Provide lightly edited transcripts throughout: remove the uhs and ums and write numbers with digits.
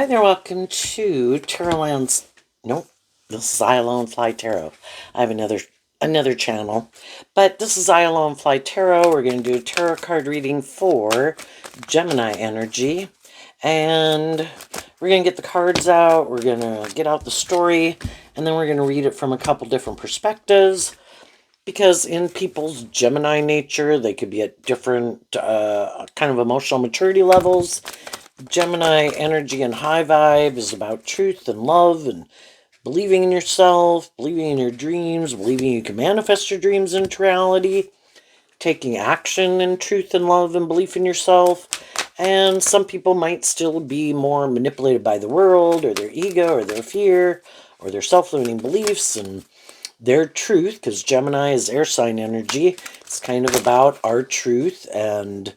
Hi there, welcome to Tarotland's. Nope, this is I Alone Fly Tarot. I have another channel, but this is I Alone Fly Tarot. We're going to do a tarot card reading for Gemini energy, and we're going to get the cards out. We're going to get out the story, and then we're going to read it from a couple different perspectives. Because in people's Gemini nature, they could be at different kind of emotional maturity levels. Gemini energy and high vibe is about truth and love and believing in yourself, believing in your dreams, believing you can manifest your dreams into reality, taking action in truth and love and belief in yourself. And some people might still be more manipulated by the world or their ego or their fear or their self-limiting beliefs and their truth, because Gemini is air sign energy. It's kind of about our truth and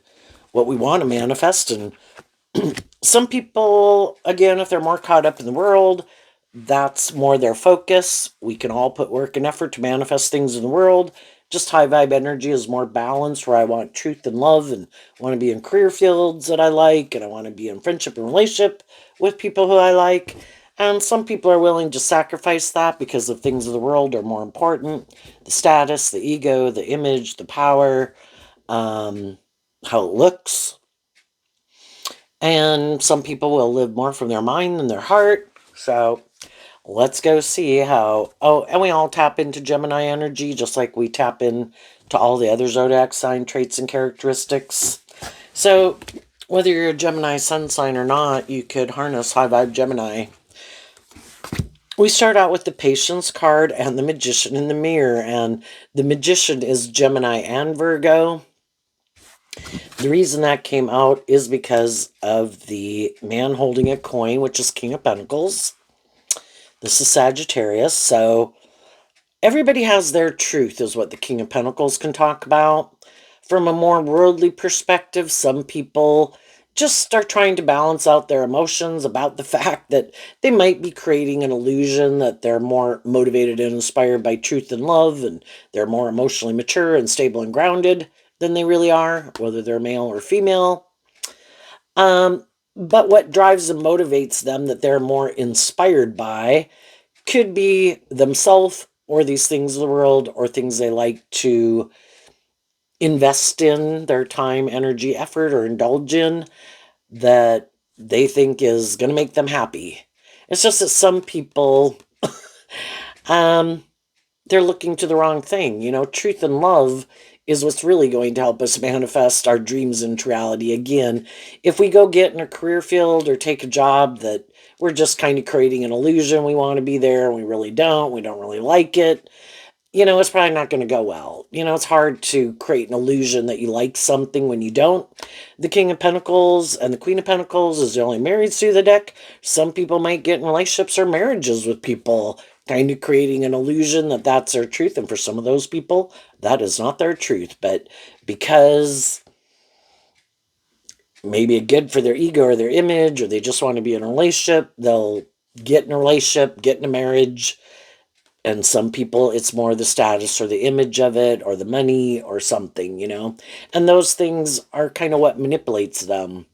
what we want to manifest. And some people, again, if they're more caught up in the world, that's more their focus. We can all put work and effort to manifest things in the world. Just high vibe energy is more balanced, where I want truth and love and want to be in career fields that I like, and I want to be in friendship and relationship with people who I like. And some people are willing to sacrifice that because the things of the world are more important. The status, the ego, the image, the power, how it looks. And some people will live more from their mind than their heart. So let's go see how. Oh, and we all tap into Gemini energy just like we tap in to all the other zodiac sign traits and characteristics. So whether you're a Gemini sun sign or not, you could harness high vibe Gemini. We start out with the Patience card and the Magician in the mirror, and the Magician is Gemini and Virgo. The reason that came out is because of the man holding a coin, which is King of Pentacles. This is Sagittarius, so everybody has their truth, is what the King of Pentacles can talk about. From a more worldly perspective, some people just are trying to balance out their emotions about the fact that they might be creating an illusion that they're more motivated and inspired by truth and love, and they're more emotionally mature and stable and grounded than they really are, whether they're male or female. But what drives and motivates them that they're more inspired by could be themselves or these things of the world or things they like to invest in their time, energy, effort, or indulge in that they think is going to make them happy. It's just that some people, um, they're looking to the wrong thing. You know, truth and love is what's really going to help us manifest our dreams into reality. Again, if we go get in a career field or take a job that we're just kind of creating an illusion we want to be there and we really don't, we don't really like it, you know, it's probably not going to go well. You know, it's hard to create an illusion that you like something when you don't. The King of Pentacles and the Queen of Pentacles is the only married through the deck. Some people might get in relationships or marriages with people, kind of creating an illusion that that's their truth. And for some of those people, that is not their truth. But because maybe it's good for their ego or their image, or they just want to be in a relationship, they'll get in a relationship, get in a marriage. And some people, it's more the status or the image of it or the money or something, you know. And those things are kind of what manipulates them.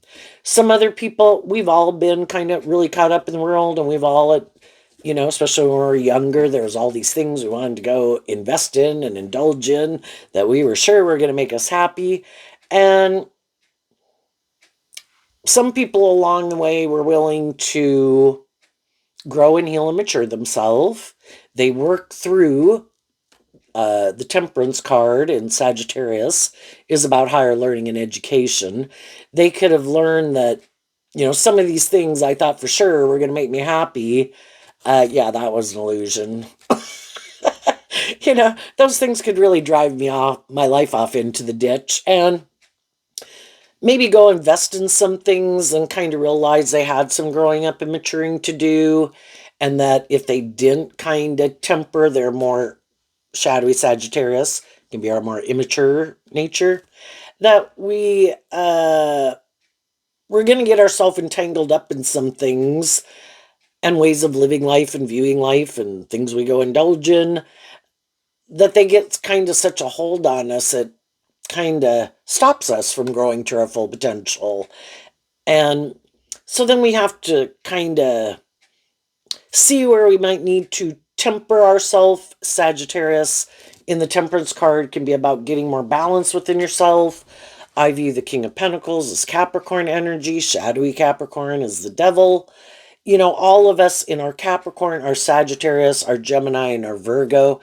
Some other people, we've all been kind of really caught up in the world, and we've all, you know, especially when we were younger, there's all these things we wanted to go invest in and indulge in that we were sure were going to make us happy. And some people along the way were willing to grow and heal and mature themselves. They work through the Temperance card in Sagittarius is about higher learning and education. They could have learned that, you know, some of these things I thought for sure were going to make me happy. Yeah, that was an illusion. You know, those things could really drive me off, my life off into the ditch. And maybe go invest in some things and kind of realize they had some growing up and maturing to do. And that if they didn't kind of temper their more shadowy Sagittarius, can be our more immature nature, that we're going to get ourselves entangled up in some things and ways of living life and viewing life and things we go indulge in, that they get kind of such a hold on us, it kind of stops us from growing to our full potential. And So then we have to kind of see where we might need to temper ourselves. Sagittarius in the Temperance card can be about getting more balance within yourself. I view the King of Pentacles as Capricorn energy. Shadowy Capricorn is the devil. You know, all of us in our Capricorn, our Sagittarius, our Gemini, and our Virgo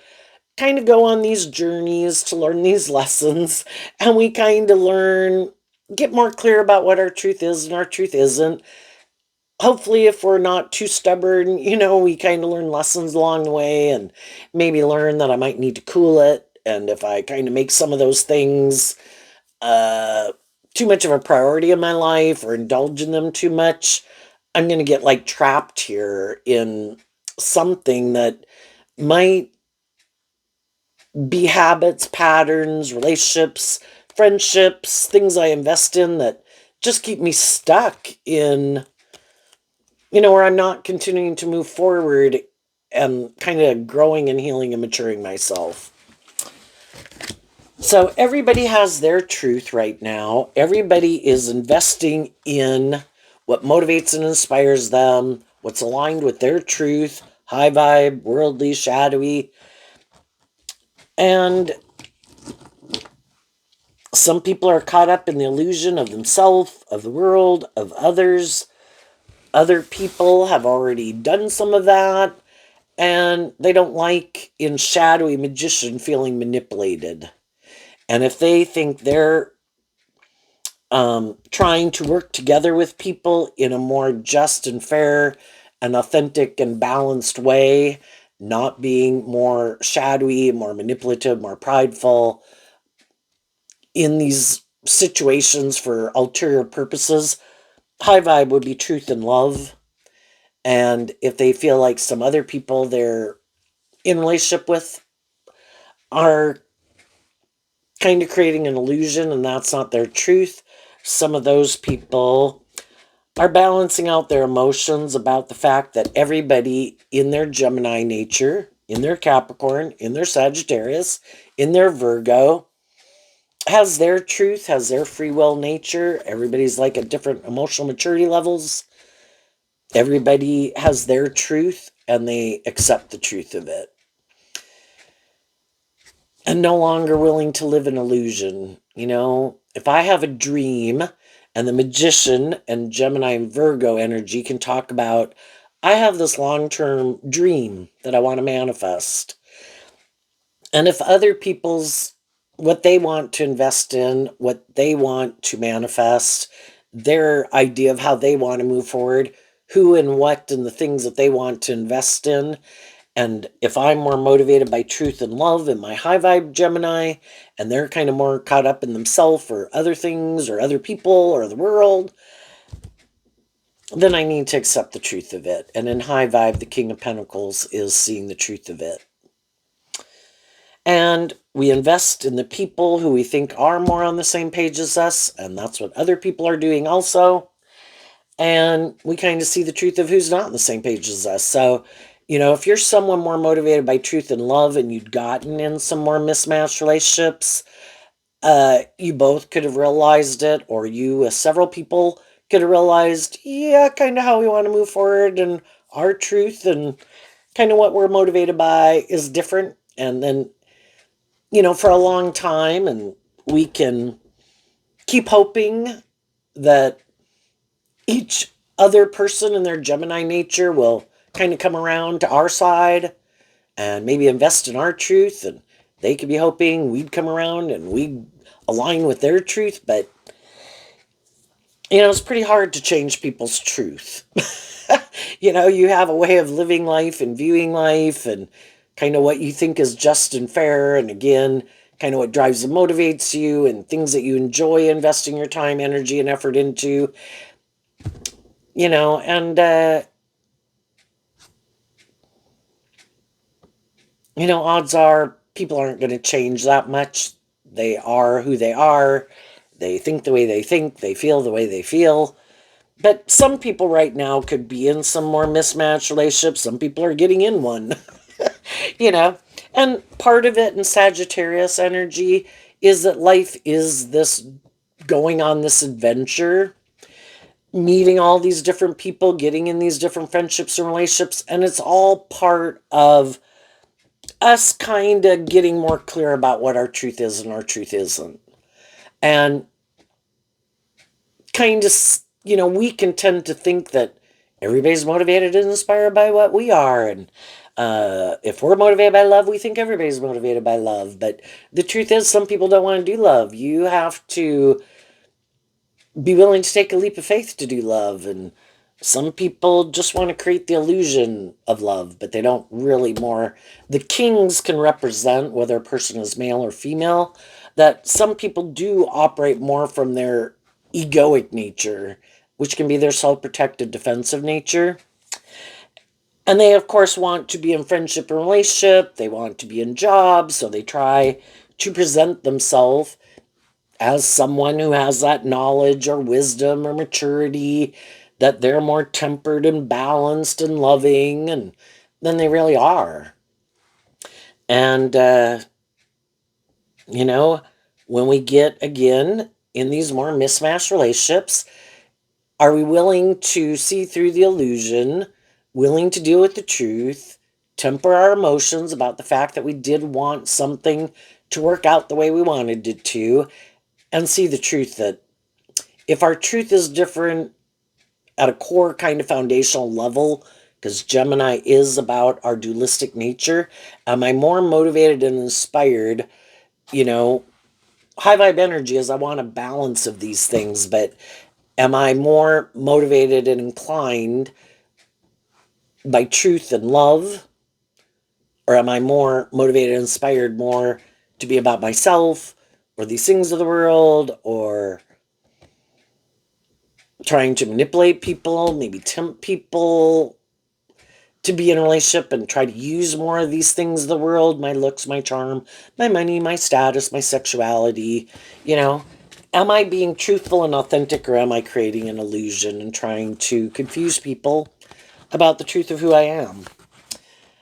kind of go on these journeys to learn these lessons. And we kind of learn, get more clear about what our truth is and our truth isn't. Hopefully, if we're not too stubborn, you know, we kind of learn lessons along the way and maybe learn that I might need to cool it. And if I kind of make some of those things uh, too much of a priority in my life or indulge in them too much, I'm going to get like trapped here in something that might be habits, patterns, relationships, friendships, things I invest in that just keep me stuck in, you know, where I'm not continuing to move forward and kind of growing and healing and maturing myself. So everybody has their truth right now. Everybody is investing in what motivates and inspires them, what's aligned with their truth, high vibe, worldly, shadowy. And some people are caught up in the illusion of themselves, of the world, of others. Other people have already done some of that, and they don't like in shadowy magician feeling manipulated. And if they think they're trying to work together with people in a more just and fair and authentic and balanced way, not being more shadowy, more manipulative, more prideful in these situations for ulterior purposes, high vibe would be truth and love. And if they feel like some other people they're in relationship with are kind of creating an illusion and that's not their truth, some of those people are balancing out their emotions about the fact that everybody in their Gemini nature, in their Capricorn, in their Sagittarius, in their Virgo, has their truth, has their free will nature. Everybody's like at different emotional maturity levels. Everybody has their truth and they accept the truth of it. And no longer willing to live an illusion. You know, if I have a dream and the magician and Gemini and Virgo energy can talk about, I have this long-term dream that I want to manifest. And if other people's, what they want to invest in, what they want to manifest, their idea of how they want to move forward, who and what and the things that they want to invest in, and if I'm more motivated by truth and love in my high vibe Gemini, and they're kind of more caught up in themselves or other things or other people or the world, then I need to accept the truth of it. And in high vibe, the King of Pentacles is seeing the truth of it. And we invest in the people who we think are more on the same page as us, and that's what other people are doing also. And we kind of see the truth of who's not on the same page as us. So, you know, if you're someone more motivated by truth and love and you'd gotten in some more mismatched relationships, you both could have realized it, or you, as several people, could have realized, yeah, kind of how we want to move forward and our truth and kind of what we're motivated by is different. And then, you know, for a long time, and we can keep hoping that each other person in their Gemini nature will kind of come around to our side and maybe invest in our truth, and they could be hoping we'd come around and we'd align with their truth. But you know, it's pretty hard to change people's truth. You know, you have a way of living life and viewing life and kind of what you think is just and fair, and again, kind of what drives and motivates you and things that you enjoy investing your time, energy, and effort into. You know, and you know, odds are people aren't going to change that much. They are who they are. They think the way they think. They feel the way they feel. But some people right now could be in some more mismatched relationships. Some people are getting in one, you know. And part of it in Sagittarius energy is that life is this going on this adventure. meeting all these different people, getting in these different friendships and relationships, and it's all part of us kind of getting more clear about what our truth is and our truth isn't. And kind of, we can tend to think that everybody's motivated and inspired by what we are. And if we're motivated by love, we think everybody's motivated by love. But the truth is, some people don't want to do love. You have to be willing to take a leap of faith to do love. And some people just want to create the illusion of love, but they don't really more. The kings can represent, whether a person is male or female, that some people do operate more from their egoic nature, which can be their self-protective defensive nature. And they, of course, want to be in friendship and relationship. They want to be in jobs, so they try to present themselves as someone who has that knowledge or wisdom or maturity, that they're more tempered and balanced and loving and than they really are. And you know, when we get again in these more mismatched relationships, are we willing to see through the illusion, willing to deal with the truth, temper our emotions about the fact that we did want something to work out the way we wanted it to, and see the truth that if our truth is different at a core kind of foundational level, because Gemini is about our dualistic nature, am I more motivated and inspired? You know, high vibe energy is I want a balance of these things, but am I more motivated and inclined by truth and love? Or am I more motivated and inspired more to be about myself or these things of the world, or trying to manipulate people, maybe tempt people to be in a relationship and try to use more of these things of the world, my looks, my charm, my money, my status, my sexuality, you know? Am I being truthful and authentic, or am I creating an illusion and trying to confuse people about the truth of who I am?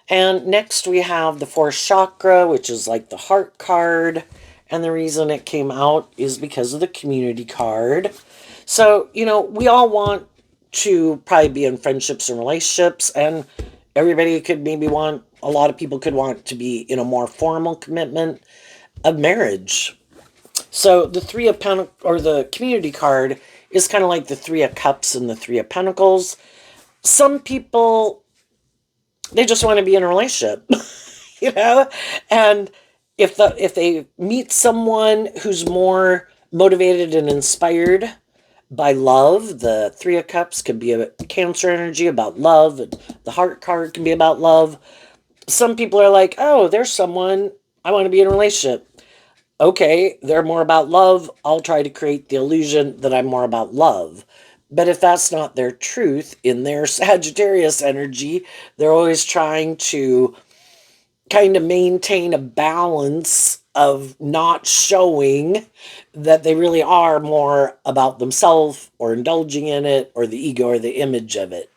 And next we have the fourth chakra, which is like the heart card. And the reason it came out is because of the community card. So, we all want to probably be in friendships and relationships, and everybody could maybe want, a lot of people could want to be in a more formal commitment of marriage. So the Three of Pentacles, or the community card, is kind of like the Three of Cups and the Three of Pentacles. Some people, they just want to be in a relationship, you know? And if they meet someone who's more motivated and inspired by love, the Three of Cups can be a Cancer energy about love, and the heart card can be about love. Some people are like, oh, there's someone, I want to be in a relationship. Okay, they're more about love. I'll try to create the illusion that I'm more about love. But if that's not their truth, in their Sagittarius energy, they're always trying to kind of maintain a balance of not showing that they really are more about themselves or indulging in it or the ego or the image of it.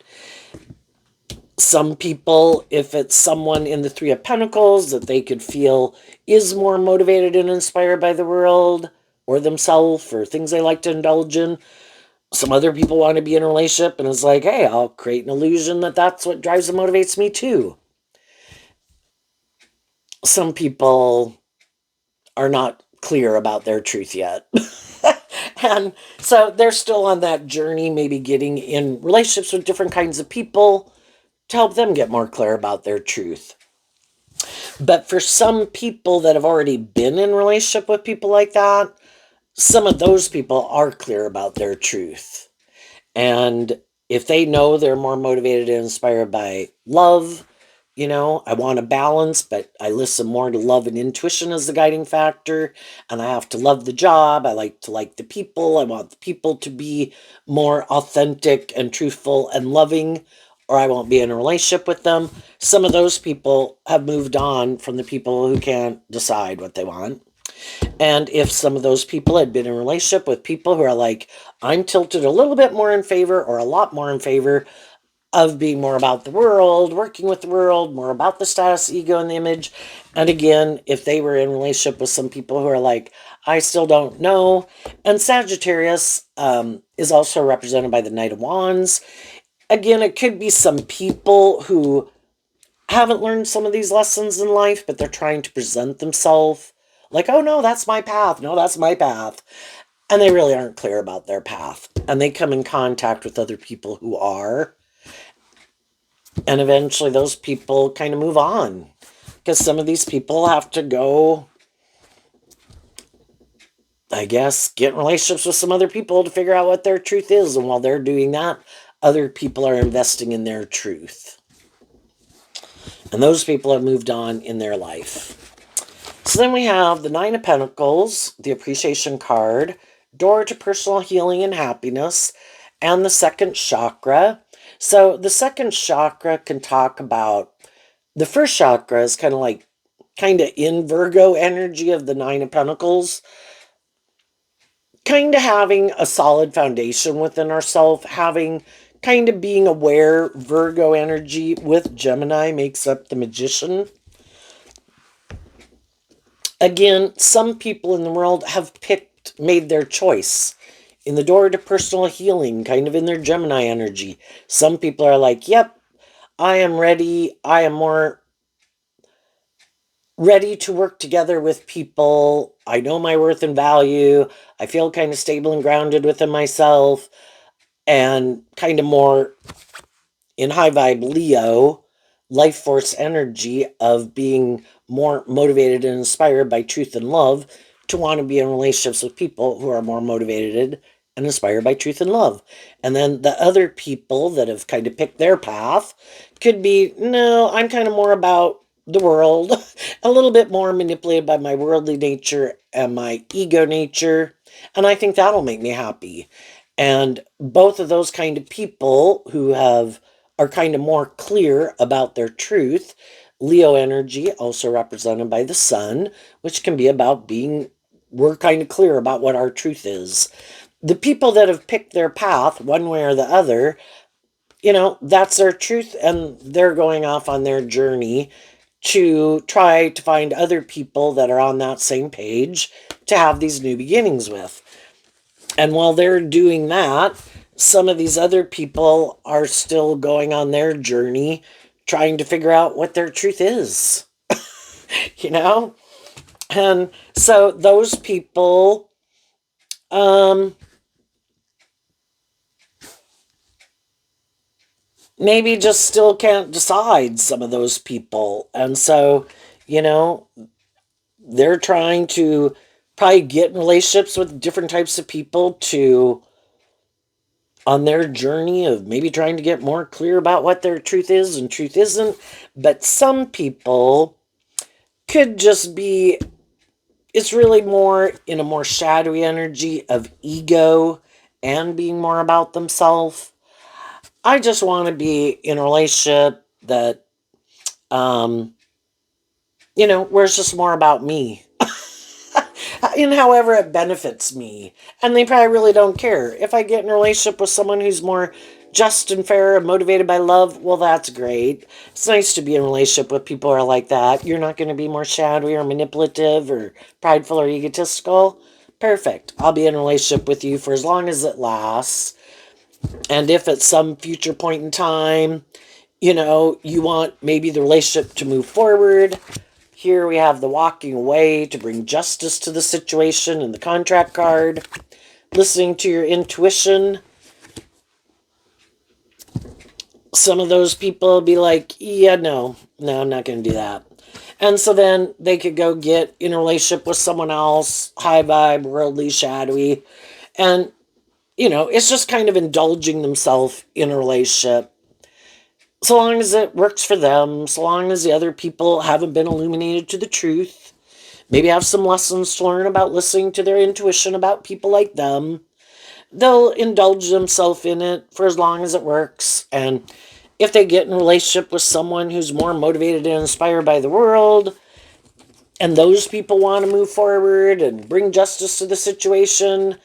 Some people, if it's someone in the Three of Pentacles that they could feel is more motivated and inspired by the world or themselves or things they like to indulge in, some other people want to be in a relationship and it's like, hey, I'll create an illusion that that's what drives and motivates me too. Some people are not clear about their truth yet. And so they're still on that journey, maybe getting in relationships with different kinds of people to help them get more clear about their truth. But for some people that have already been in relationship with people like that, some of those people are clear about their truth. And if they know they're more motivated and inspired by love, I want a balance, but I listen more to love and intuition as the guiding factor. And I have to love the job. I like to like the people. I want the people to be more authentic and truthful and loving, or I won't be in a relationship with them. Some of those people have moved on from the people who can't decide what they want. And if some of those people had been in a relationship with people who are like, I'm tilted a little bit more in favor or a lot more in favor of being more about the world, working with the world, more about the status, ego, and the image. And again, if they were in relationship with some people who are like, I still don't know. And Sagittarius is also represented by the Knight of Wands. Again, it could be some people who haven't learned some of these lessons in life, but they're trying to present themselves like, oh no, that's my path. No, that's my path. And they really aren't clear about their path. And they come in contact with other people who are. And eventually those people kind of move on. Because some of these people have to go, I guess, get in relationships with some other people to figure out what their truth is. And while they're doing that, other people are investing in their truth. And those people have moved on in their life. So then we have the Nine of Pentacles, the Appreciation card, Door to Personal Healing and Happiness, and the second chakra. So the second chakra can talk about, the first chakra is kind of in Virgo energy of the Nine of Pentacles, kind of having a solid foundation within ourselves, kind of being aware. Virgo energy with Gemini makes up the Magician. Again, some people in the world have made their choice in the Door to Personal Healing, kind of in their Gemini energy. Some people are like, yep, I am ready. I am more ready to work together with people. I know my worth and value. I feel kind of stable and grounded within myself, and kind of more in high vibe Leo, life force energy of being more motivated and inspired by truth and love to want to be in relationships with people who are more motivated and inspired by truth and love. And then the other people that have kind of picked their path could be, no, I'm kind of more about the world, a little bit more manipulated by my worldly nature and my ego nature. And I think that'll make me happy. And both of those kind of people who are kind of more clear about their truth. Leo energy, also represented by the sun, which can be about we're kind of clear about what our truth is. The people that have picked their path one way or the other, that's their truth, and they're going off on their journey to try to find other people that are on that same page to have these new beginnings with. And while they're doing that, some of these other people are still going on their journey, trying to figure out what their truth is, you know? And so those people, maybe just still can't decide, some of those people. And so, they're trying to probably get in relationships with different types of people on their journey of maybe trying to get more clear about what their truth is and truth isn't. But some people could just be, it's really more in a more shadowy energy of ego and being more about themselves. I just want to be in a relationship that, where it's just more about me. In however it benefits me. And they probably really don't care. If I get in a relationship with someone who's more just and fair and motivated by love, well, that's great. It's nice to be in a relationship with people who are like that. You're not going to be more shadowy or manipulative or prideful or egotistical. Perfect. I'll be in a relationship with you for as long as it lasts. And if at some future point in time, you want maybe the relationship to move forward, here we have the walking away to bring justice to the situation in the contract card. Listening to your intuition. Some of those people will be like, yeah, no, I'm not going to do that. And so then they could go get in a relationship with someone else, high vibe, worldly, shadowy. And, it's just kind of indulging themselves in a relationship. So long as it works for them, so long as the other people haven't been illuminated to the truth, maybe have some lessons to learn about listening to their intuition about people like them, they'll indulge themselves in it for as long as it works. And if they get in a relationship with someone who's more motivated and inspired by the world, and those people want to move forward and bring justice to the situation,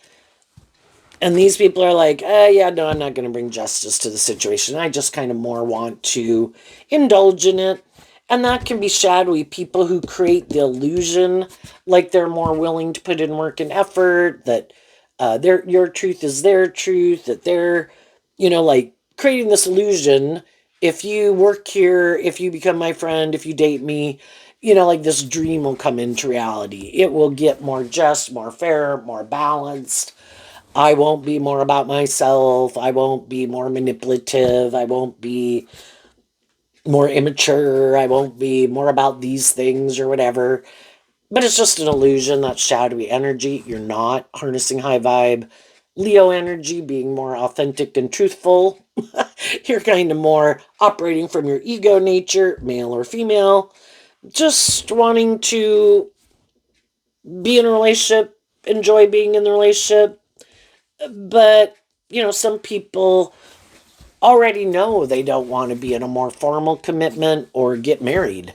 And these people are like, yeah, no, I'm not going to bring justice to the situation. I just kind of more want to indulge in it. And that can be shadowy people who create the illusion like they're more willing to put in work and effort, that your truth is their truth, that they're, like creating this illusion. If you work here, if you become my friend, if you date me, like this dream will come into reality. It will get more just, more fair, more balanced. I won't be more about myself. I won't be more manipulative. I won't be more immature. I won't be more about these things or whatever. But it's just an illusion. That's shadowy energy. You're not harnessing high vibe Leo energy, being more authentic and truthful. You're kind of more operating from your ego nature, male or female, just wanting to be in a relationship, enjoy being in the relationship. But, some people already know they don't want to be in a more formal commitment or get married,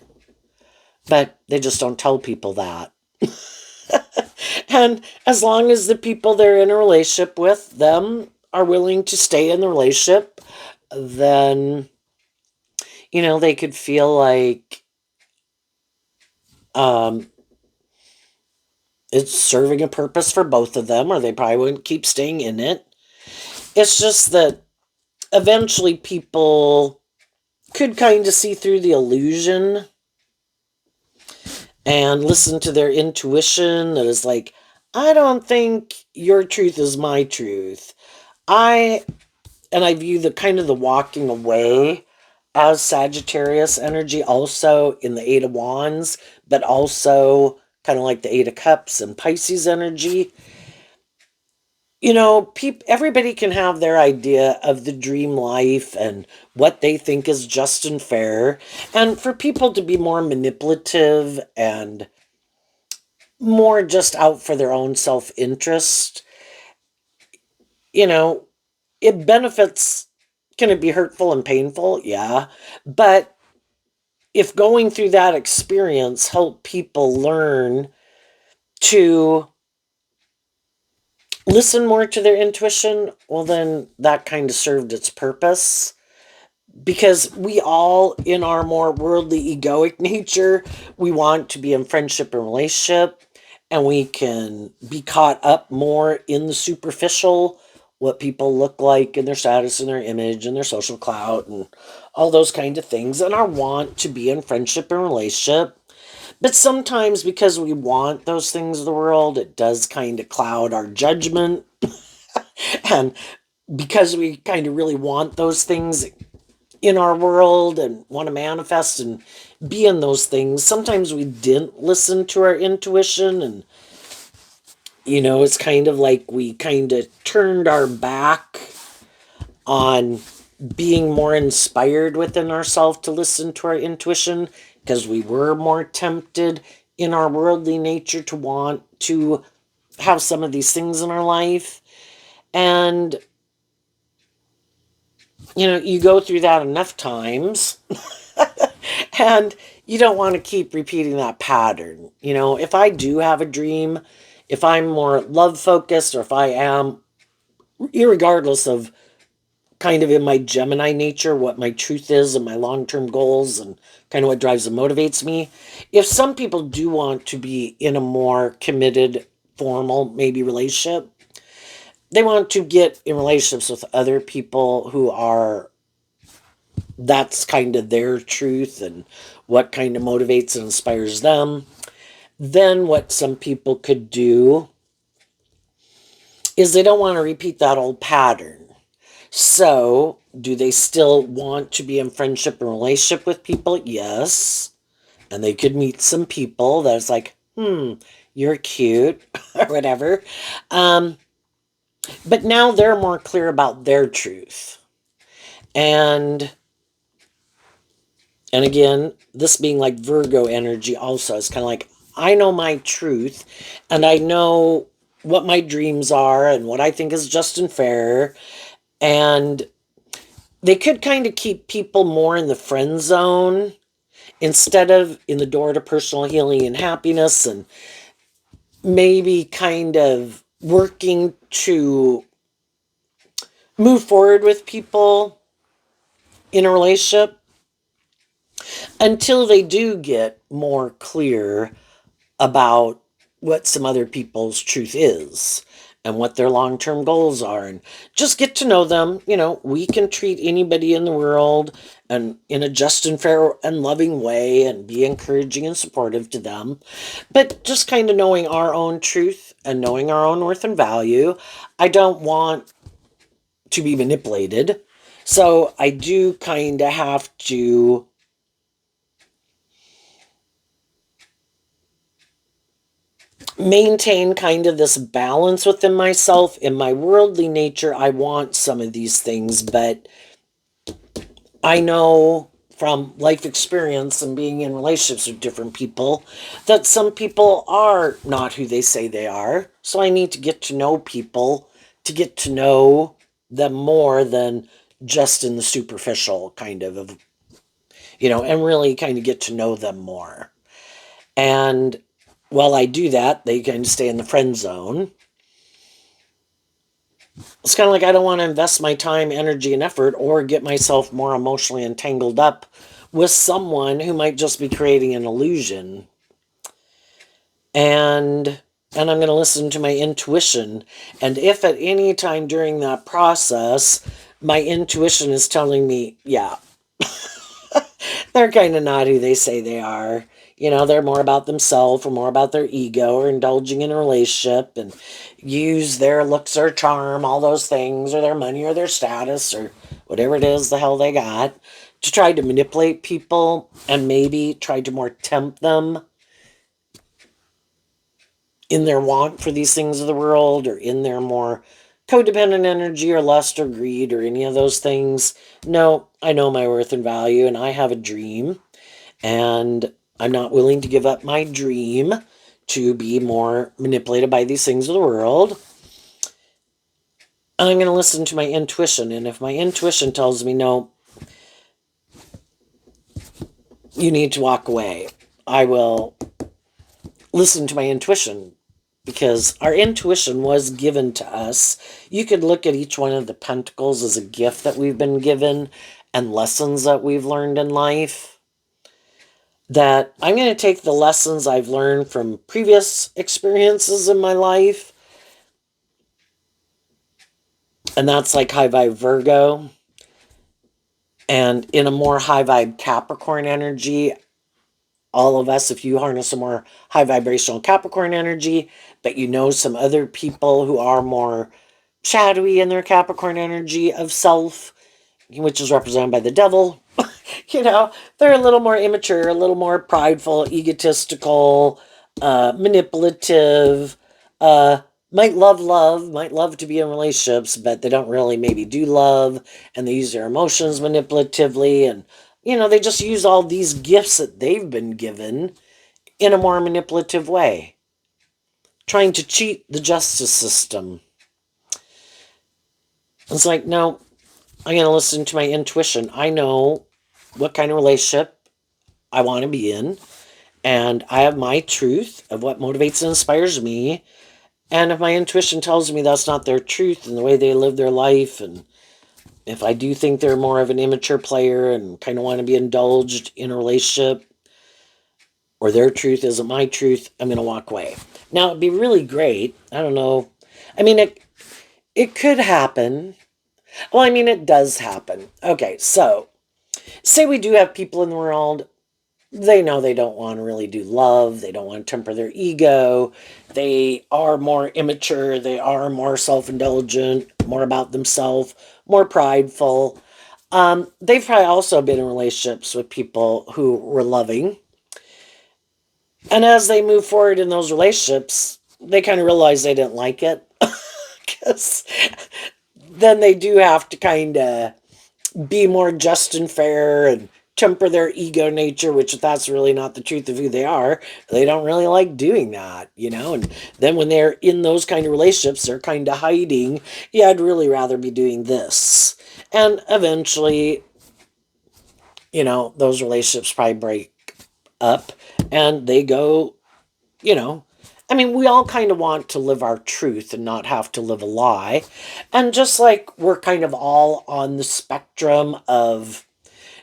but they just don't tell people that. And as long as the people they're in a relationship with them are willing to stay in the relationship, then they could feel like um, it's serving a purpose for both of them, or they probably wouldn't keep staying in it. It's just that eventually people could kind of see through the illusion and listen to their intuition that is like, I don't think your truth is my truth. I I view the kind of the walking away as Sagittarius energy, also in the Eight of Wands, but also kind of like the Eight of Cups and Pisces energy. Everybody can have their idea of the dream life and what they think is just and fair. And for people to be more manipulative and more just out for their own self-interest, you know, it benefits. Can it be hurtful and painful? Yeah. But if going through that experience help people learn to listen more to their intuition, well, then that kind of served its purpose. Because we all, in our more worldly egoic nature, we want to be in friendship and relationship, and we can be caught up more in the superficial, what people look like and their status and their image and their social clout and all those kind of things, and our want to be in friendship and relationship. But sometimes because we want those things in the world, it does kind of cloud our judgment. And because we kind of really want those things in our world and want to manifest and be in those things, sometimes we didn't listen to our intuition. And, it's kind of like we kind of turned our back on being more inspired within ourselves to listen to our intuition because we were more tempted in our worldly nature to want to have some of these things in our life. And, you go through that enough times and you don't want to keep repeating that pattern. If I do have a dream, if I'm more love focused, or if I am, irregardless of kind of in my Gemini nature, what my truth is and my long term goals and kind of what drives and motivates me. If some people do want to be in a more committed, formal, maybe relationship, they want to get in relationships with other people who are, that's kind of their truth and what kind of motivates and inspires them. Then what some people could do is they don't want to repeat that old pattern. So, do they still want to be in friendship and relationship with people? Yes. And they could meet some people that's like, you're cute, or whatever. But now they're more clear about their truth. And again, this being like Virgo energy also is kind of like, I know my truth and I know what my dreams are and what I think is just and fair. And they could kind of keep people more in the friend zone instead of in the door to personal healing and happiness, and maybe kind of working to move forward with people in a relationship until they do get more clear about what some other people's truth is and what their long-term goals are, and just get to know them. We can treat anybody in the world and in a just and fair and loving way and be encouraging and supportive to them, but just kind of knowing our own truth and knowing our own worth and value. I don't want to be manipulated, so I do kind of have to maintain kind of this balance within myself. In my worldly nature, I want some of these things, but I know from life experience and being in relationships with different people that some people are not who they say they are. So I need to get to know people to get to know them more than just in the superficial kind of and really kind of get to know them more. And while I do that, they kind of stay in the friend zone. It's kind of like I don't want to invest my time, energy, and effort or get myself more emotionally entangled up with someone who might just be creating an illusion. And I'm going to listen to my intuition. And if at any time during that process, my intuition is telling me, yeah, they're kind of not who they say they are. They're more about themselves or more about their ego or indulging in a relationship and use their looks or charm, all those things, or their money or their status or whatever it is the hell they got to try to manipulate people and maybe try to more tempt them in their want for these things of the world or in their more codependent energy or lust or greed or any of those things. No, I know my worth and value and I have a dream. And I'm not willing to give up my dream to be more manipulated by these things of the world. I'm going to listen to my intuition. And if my intuition tells me, no, you need to walk away, I will listen to my intuition, because our intuition was given to us. You could look at each one of the pentacles as a gift that we've been given and lessons that we've learned in life. That I'm going to take the lessons I've learned from previous experiences in my life, and that's like high vibe Virgo, and in a more high vibe Capricorn energy, all of us, if you harness a more high vibrational Capricorn energy, but some other people who are more shadowy in their Capricorn energy of self, which is represented by the devil, they're a little more immature, a little more prideful, egotistical, manipulative, might love, might love to be in relationships, but they don't really maybe do love, and they use their emotions manipulatively, and, they just use all these gifts that they've been given in a more manipulative way, trying to cheat the justice system. It's like, no, I'm going to listen to my intuition. I know what kind of relationship I want to be in, and I have my truth of what motivates and inspires me. And if my intuition tells me that's not their truth and the way they live their life, and if I do think they're more of an immature player and kind of want to be indulged in a relationship, or their truth isn't my truth, I'm going to walk away. Now, it'd be really great. I don't know. I mean, it could happen. Well, I mean, it does happen. Okay, so say we do have people in the world, they know they don't want to really do love. They don't want to temper their ego. They are more immature. They are more self-indulgent, more about themselves, more prideful. They've probably also been in relationships with people who were loving. And as they move forward in those relationships, they kind of realize they didn't like it. Because then they do have to kind of be more just and fair and temper their ego nature, which if that's really not the truth of who they are, they don't really like doing that, and then when they're in those kind of relationships, they're kind of hiding, yeah, I'd really rather be doing this. And eventually, those relationships probably break up and they go, I mean, we all kind of want to live our truth and not have to live a lie. And just like we're kind of all on the spectrum of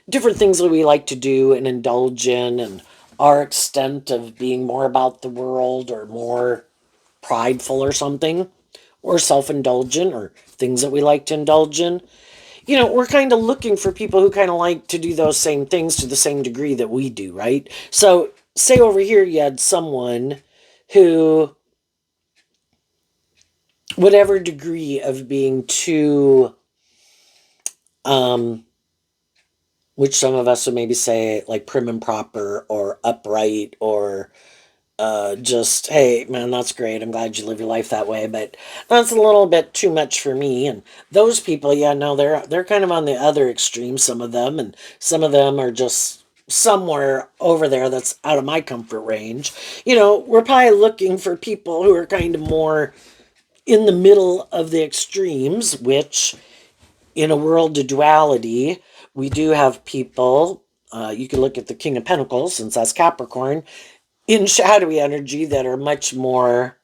different things that we like to do and indulge in, and our extent of being more about the world or more prideful or something, or self indulgent, or things that we like to indulge in. We're kind of looking for people who kind of like to do those same things to the same degree that we do, right? So, say over here you had someone who, whatever degree of being too, which some of us would maybe say like prim and proper or upright, or just, hey man, that's great, I'm glad you live your life that way, but that's a little bit too much for me. And those people, yeah, no, they're kind of on the other extreme, some of them, and some of them are just somewhere over there that's out of my comfort range. We're probably looking for people who are kind of more in the middle of the extremes, which in a world of duality, we do have people, you can look at the King of Pentacles, since that's Capricorn, in shadowy energy, that are much more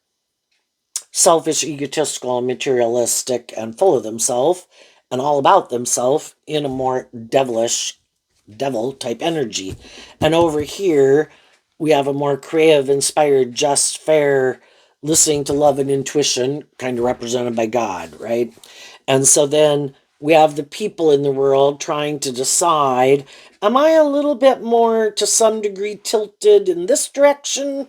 selfish, egotistical, and materialistic, and full of themselves and all about themselves, in a more devilish, devil type energy. And over here, we have a more creative, inspired, just, fair, listening to love and intuition, kind of represented by God, right? And so then we have the people in the world trying to decide, am I a little bit more, to some degree, tilted in this direction?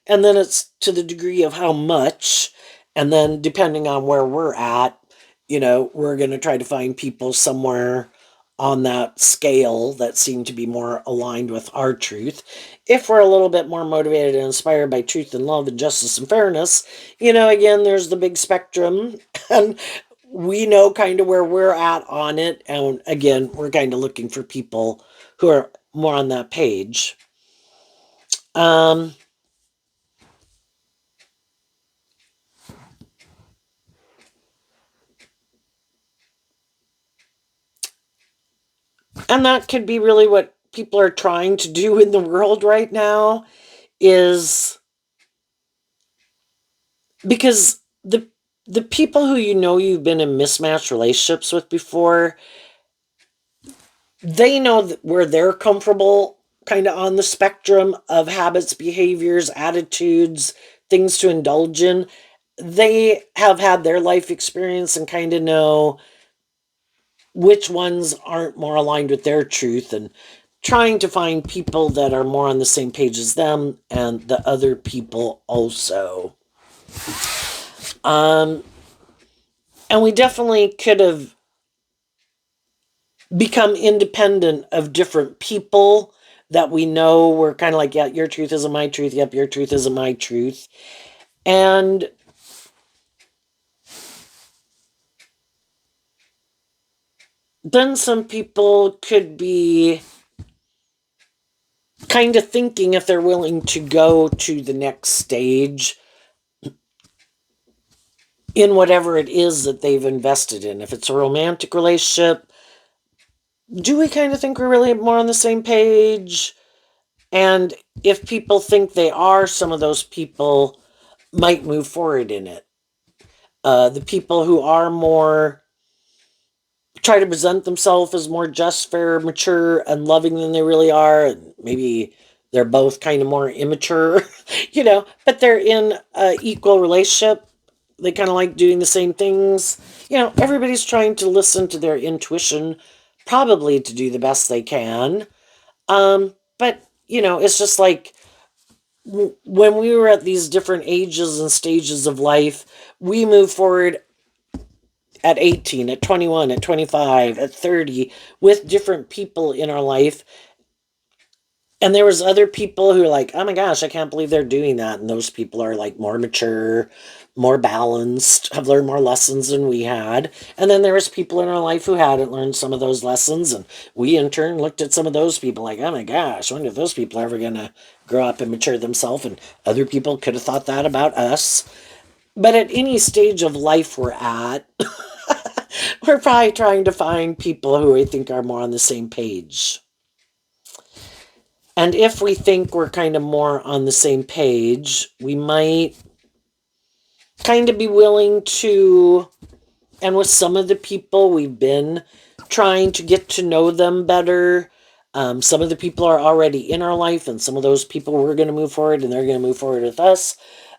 And then it's to the degree of how much. And then depending on where we're at, we're going to try to find people somewhere on that scale that seem to be more aligned with our truth. If we're a little bit more motivated and inspired by truth and love and justice and fairness, again, there's the big spectrum. And we know kind of where we're at on it. And again, we're kind of looking for people who are more on that page. And that could be really what people are trying to do in the world right now, is because the people who you've been in mismatched relationships with before, they know where they're comfortable, kind of on the spectrum of habits, behaviors, attitudes, things to indulge in. They have had their life experience and kind of know which ones aren't more aligned with their truth, and trying to find people that are more on the same page as them, and the other people also. And we definitely could have become independent of different people that we know were kind of like, yeah, your truth isn't my truth. Yep, your truth isn't my truth. And then some people could be kind of thinking, if they're willing to go to the next stage in whatever it is that they've invested in. If it's a romantic relationship, do we kind of think we're really more on the same page? And if people think they are, some of those people might move forward in it. The people who are more, try to present themselves as more just, fair, mature, and loving than they really are, and maybe they're both kind of more immature, but they're in an equal relationship. They kind of like doing the same things. Everybody's trying to listen to their intuition, probably to do the best they can. But, it's just like when we were at these different ages and stages of life, we move forward at 18, at 21, at 25, at 30, with different people in our life. And there was other people who are like, oh my gosh, I can't believe they're doing that. And those people are like more mature, more balanced, have learned more lessons than we had. And then there was people in our life who hadn't learned some of those lessons. And we in turn looked at some of those people like, oh my gosh, I wonder if those people are ever going to grow up and mature themselves. And other people could have thought that about us. But at any stage of life we're at, we're probably trying to find people who we think are more on the same page. And if we think we're kind of more on the same page, we might kind of be willing to, and with some of the people we've been trying to get to know them better. Some of the people are already in our life, and some of those people we're going to move forward and they're going to move forward with us.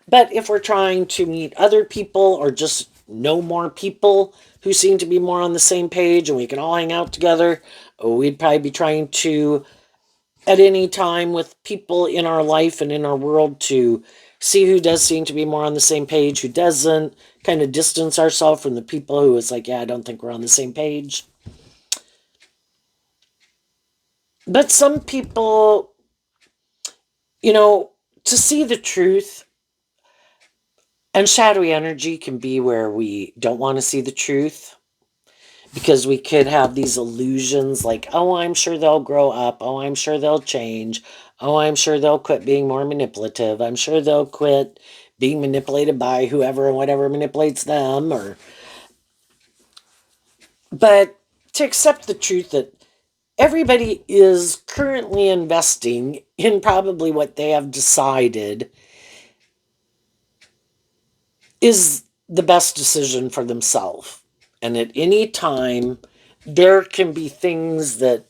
But if we're trying to meet other people or just know more people who seem to be more on the same page and we can all hang out together, we'd probably be trying to, at any time with people in our life and in our world, to see who does seem to be more on the same page, who doesn't, kind of distance ourselves from the people who is like, yeah, I don't think we're on the same page. But some people, you know, to see the truth, and shadowy energy can be where we don't want to see the truth because we could have these illusions like, oh, I'm sure they'll grow up. Oh, I'm sure they'll change. Oh, I'm sure they'll quit being more manipulative. I'm sure they'll quit being manipulated by whoever and whatever manipulates them. But to accept the truth that everybody is currently investing in probably what they have decided is the best decision for themselves. And at any time, there can be things that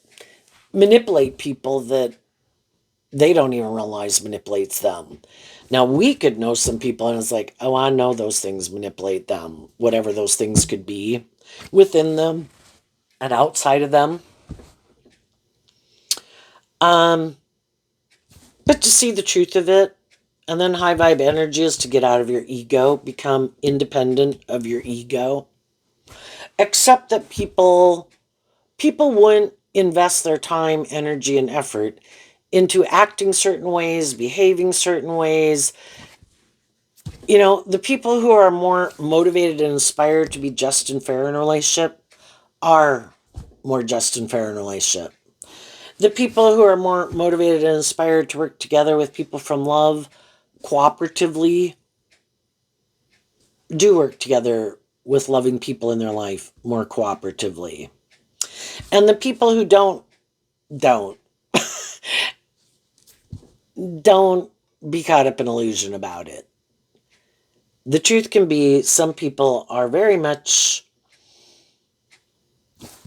manipulate people that they don't even realize manipulates them. Now, we could know some people, and it's like, oh, I know those things manipulate them, whatever those things could be within them and outside of them. Um, but to see the truth of it, and then high vibe energy is to get out of your ego, become independent of your ego. Accept that people wouldn't invest their time, energy, and effort into acting certain ways, behaving certain ways. You know, the people who are more motivated and inspired to be just and fair in a relationship are more just and fair in a relationship. The people who are more motivated and inspired to work together with people from love cooperatively do work together with loving people in their life more cooperatively. And the people who don't, don't be caught up in illusion about it. The truth can be some people are very much,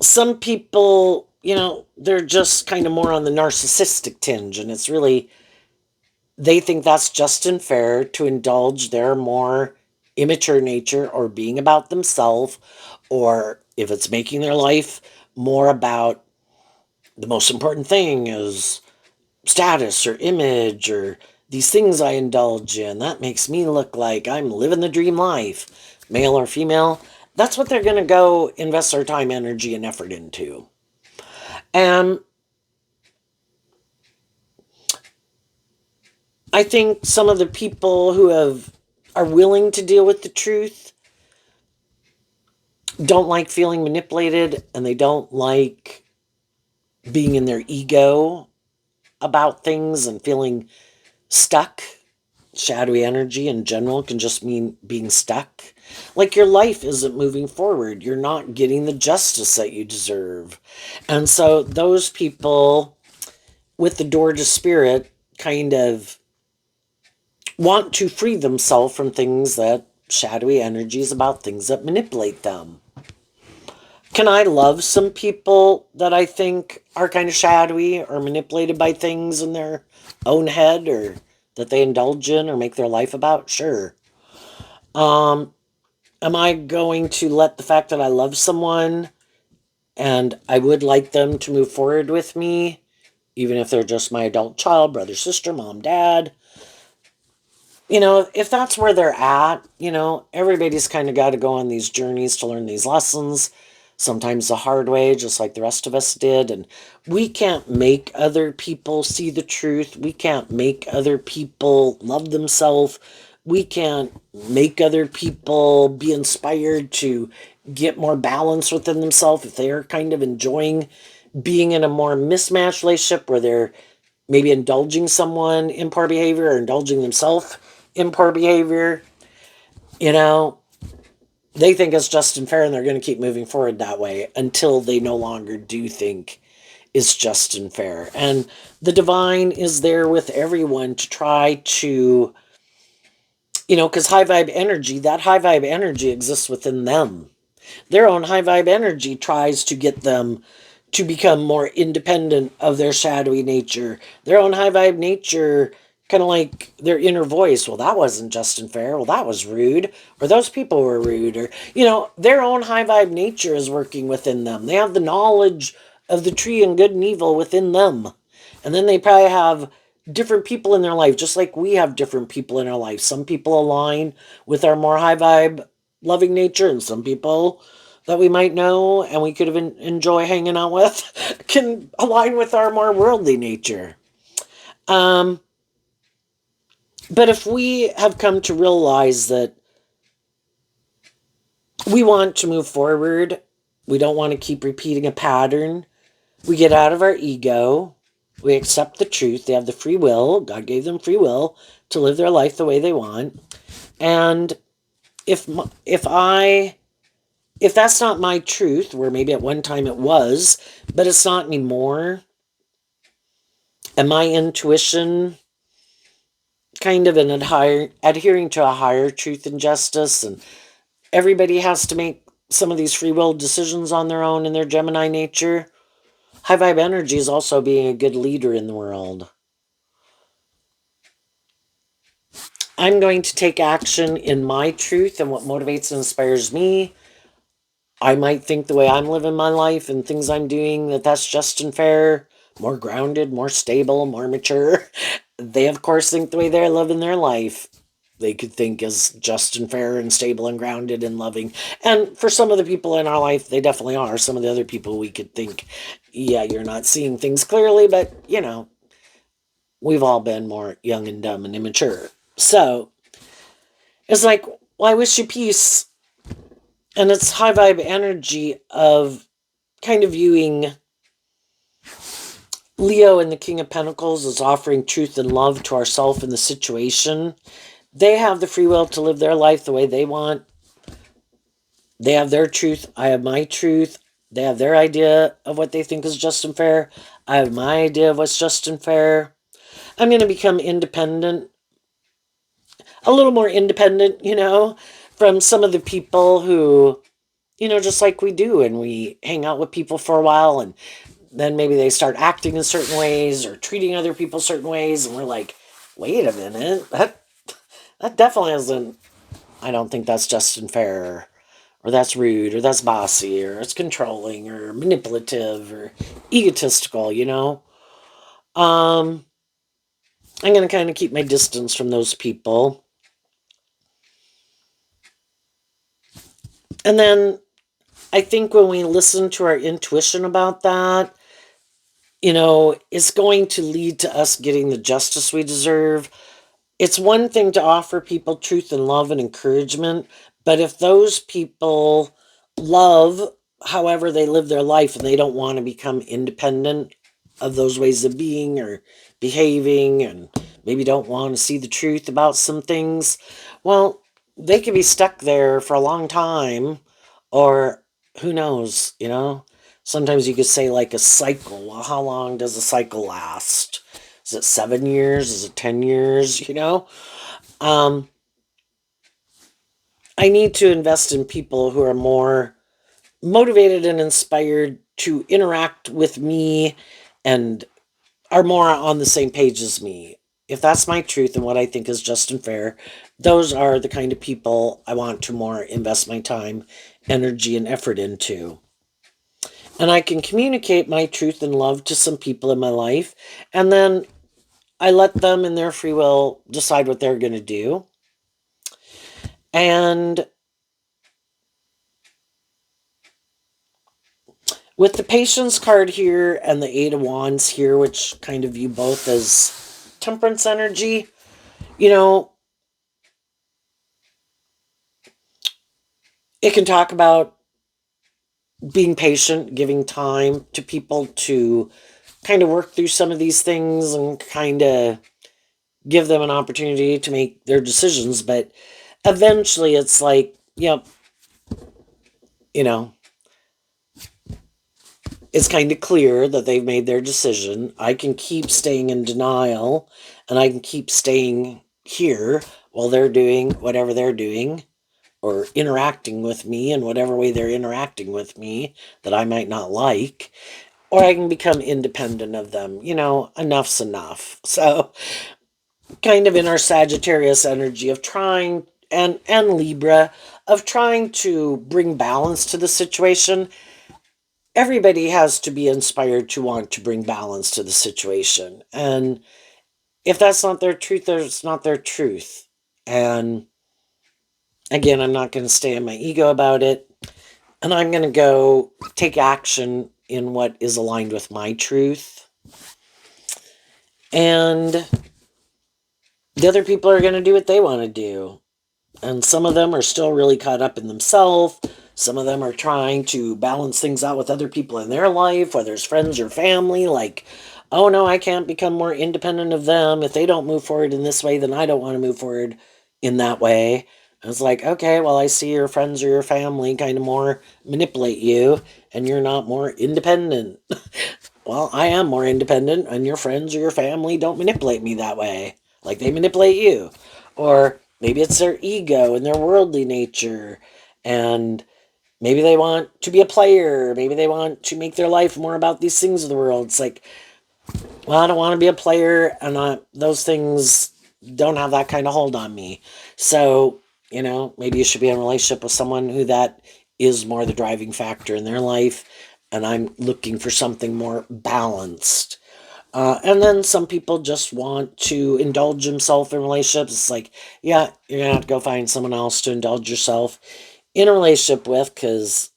some people, you know, they're just kind of more on the narcissistic tinge, and it's really, they think that's just and fair to indulge their more immature nature or being about themselves, or if it's making their life more about the most important thing is status or image or these things I indulge in. That makes me look like I'm living the dream life, male or female. That's what they're going to go invest their time, energy, and effort into. And I think some of the people who are willing to deal with the truth don't like feeling manipulated, and they don't like being in their ego about things and feeling stuck. Shadowy energy in general can just mean being stuck. Like your life isn't moving forward. You're not getting the justice that you deserve. And so those people with the door to spirit kind of want to free themselves from things that shadowy energies about things that manipulate them. Can I love some people that I think are kind of shadowy or manipulated by things in their own head or that they indulge in or make their life about? Sure. Um, am I going to let the fact that I love someone and I would like them to move forward with me, even if they're just my adult child, brother, sister, mom, dad? You know, if that's where they're at, you know, everybody's kind of got to go on these journeys to learn these lessons, sometimes the hard way, just like the rest of us did. And we can't make other people see the truth. We can't make other people love themselves. We can't make other people be inspired to get more balance within themselves if they're kind of enjoying being in a more mismatched relationship where they're maybe indulging someone in poor behavior or indulging themselves in poor behavior. You know, they think it's just and fair and they're going to keep moving forward that way until they no longer do think it's just and fair. And the divine is there with everyone to try to Because that high vibe energy exists within them. Their own high vibe energy tries to get them to become more independent of their shadowy nature. Their own high vibe nature, kind of like their inner voice. Well, that wasn't just and fair. Well, that was rude. Or those people were rude. Or, their own high vibe nature is working within them. They have the knowledge of the tree and good and evil within them. And then they probably have different people in their life, just like we have different people in our life. Some people align with our more high vibe, loving nature, and some people that we might know and we could even enjoy hanging out with can align with our more worldly nature. Um, but if we have come to realize that we want to move forward, we don't want to keep repeating a pattern, we get out of our ego, we accept the truth. They have the free will. God gave them free will to live their life the way they want. And if that's not my truth, where maybe at one time it was, but it's not anymore, and my intuition kind of adhering to a higher truth and justice, and everybody has to make some of these free will decisions on their own in their Gemini nature. High vibe energy is also being a good leader in the world. I'm going to take action in my truth and what motivates and inspires me. I might think the way I'm living my life and things I'm doing that's just and fair, more grounded, more stable, more mature. They, of course, think the way they're living their life. They could think as just and fair and stable and grounded and loving. And for some of the people in our life, they definitely are. Some of the other people we could think, yeah, you're not seeing things clearly, but, we've all been more young and dumb and immature. So it's like, well, I wish you peace. And it's high vibe energy of kind of viewing Leo and the King of Pentacles as offering truth and love to ourselves in the situation. They have the free will to live their life the way they want. They have their truth. I have my truth. They have their idea of what they think is just and fair. I have my idea of what's just and fair. I'm going to become independent, a little more independent, from some of the people who, just like we do, and we hang out with people for a while, and then maybe they start acting in certain ways or treating other people certain ways, and we're like, wait a minute, that definitely isn't, I don't think that's just and fair, or that's rude, or that's bossy, or it's controlling, or manipulative, or egotistical, I'm going to kind of keep my distance from those people. And then I think when we listen to our intuition about that, it's going to lead to us getting the justice we deserve. It's one thing to offer people truth and love and encouragement, but if those people love however they live their life and they don't want to become independent of those ways of being or behaving, and maybe don't want to see the truth about some things, well, they could be stuck there for a long time, or who knows, Sometimes you could say like a cycle. Well, how long does a cycle last? Is it 7 years? Is it 10 years? Um, I need to invest in people who are more motivated and inspired to interact with me and are more on the same page as me. If that's my truth and what I think is just and fair, those are the kind of people I want to more invest my time, energy, and effort into. And I can communicate my truth and love to some people in my life, and then I let them in their free will decide what they're going to do. And with the Patience card here and the Eight of Wands here, which kind of view both as temperance energy, it can talk about being patient, giving time to people to kind of work through some of these things and kind of give them an opportunity to make their decisions. But eventually it's like, yep, it's kind of clear that they've made their decision. I can keep staying in denial, and I can keep staying here while they're doing whatever they're doing, or interacting with me in whatever way they're interacting with me that I might not like, or I can become independent of them. Enough's enough. So, kind of in our Sagittarius energy of trying, and Libra, of trying to bring balance to the situation. Everybody has to be inspired to want to bring balance to the situation. And if that's not their truth, it's not their truth. And again, I'm not going to stay in my ego about it. And I'm going to go take action in what is aligned with my truth. And the other people are going to do what they want to do. And some of them are still really caught up in themselves. Some of them are trying to balance things out with other people in their life, whether it's friends or family. Like, oh no, I can't become more independent of them. If they don't move forward in this way, then I don't want to move forward in that way. I was like, okay, well, I see your friends or your family kind of more manipulate you, and you're not more independent. Well, I am more independent, and your friends or your family don't manipulate me that way, like they manipulate you. Or maybe it's their ego and their worldly nature, and maybe they want to be a player. Maybe they want to make their life more about these things of the world. It's like, well, I don't want to be a player, and those things don't have that kind of hold on me. So, maybe you should be in a relationship with someone who that is more the driving factor in their life, and I'm looking for something more balanced. And then some people just want to indulge themselves in relationships. It's like, yeah, you're going to have to go find someone else to indulge yourself in a relationship with, because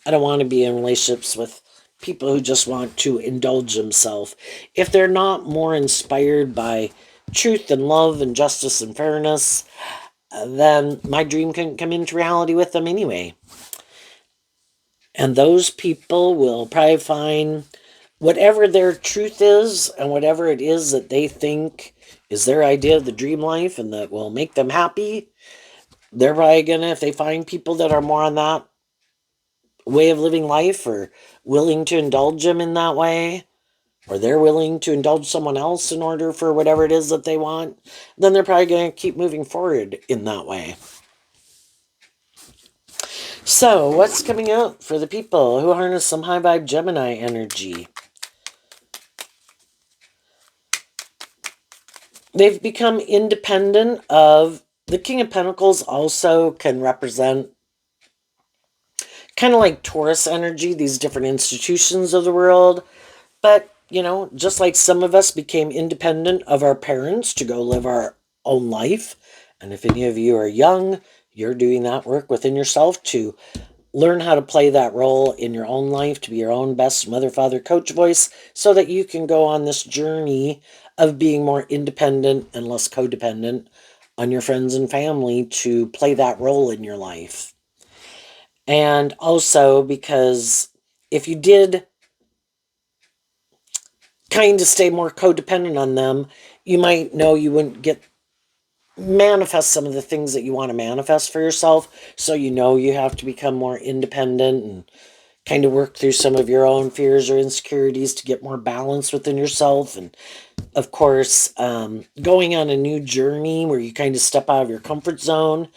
I don't want to be in relationships with people who just want to indulge themselves. If they're not more inspired by truth and love and justice and fairness, then my dream can come into reality with them anyway. And those people will probably find whatever their truth is and whatever it is that they think is their idea of the dream life and that will make them happy. They're probably gonna, if they find people that are more on that way of living life, or willing to indulge them in that way, or they're willing to indulge someone else in order for whatever it is that they want, then they're probably going to keep moving forward in that way. So, what's coming up for the people who harness some high vibe Gemini energy? They've become independent of the King of Pentacles. Also can represent kind of like Taurus energy, these different institutions of the world. But, just like some of us became independent of our parents to go live our own life, and if any of you are young, you're doing that work within yourself to learn how to play that role in your own life, to be your own best mother, father, coach voice, so that you can go on this journey of being more independent and less codependent on your friends and family to play that role in your life. And also because if you did kind of stay more codependent on them, you might know you wouldn't manifest some of the things that you want to manifest for yourself. So you have to become more independent and kind of work through some of your own fears or insecurities to get more balance within yourself. And of course, going on a new journey where you kind of step out of your comfort zone,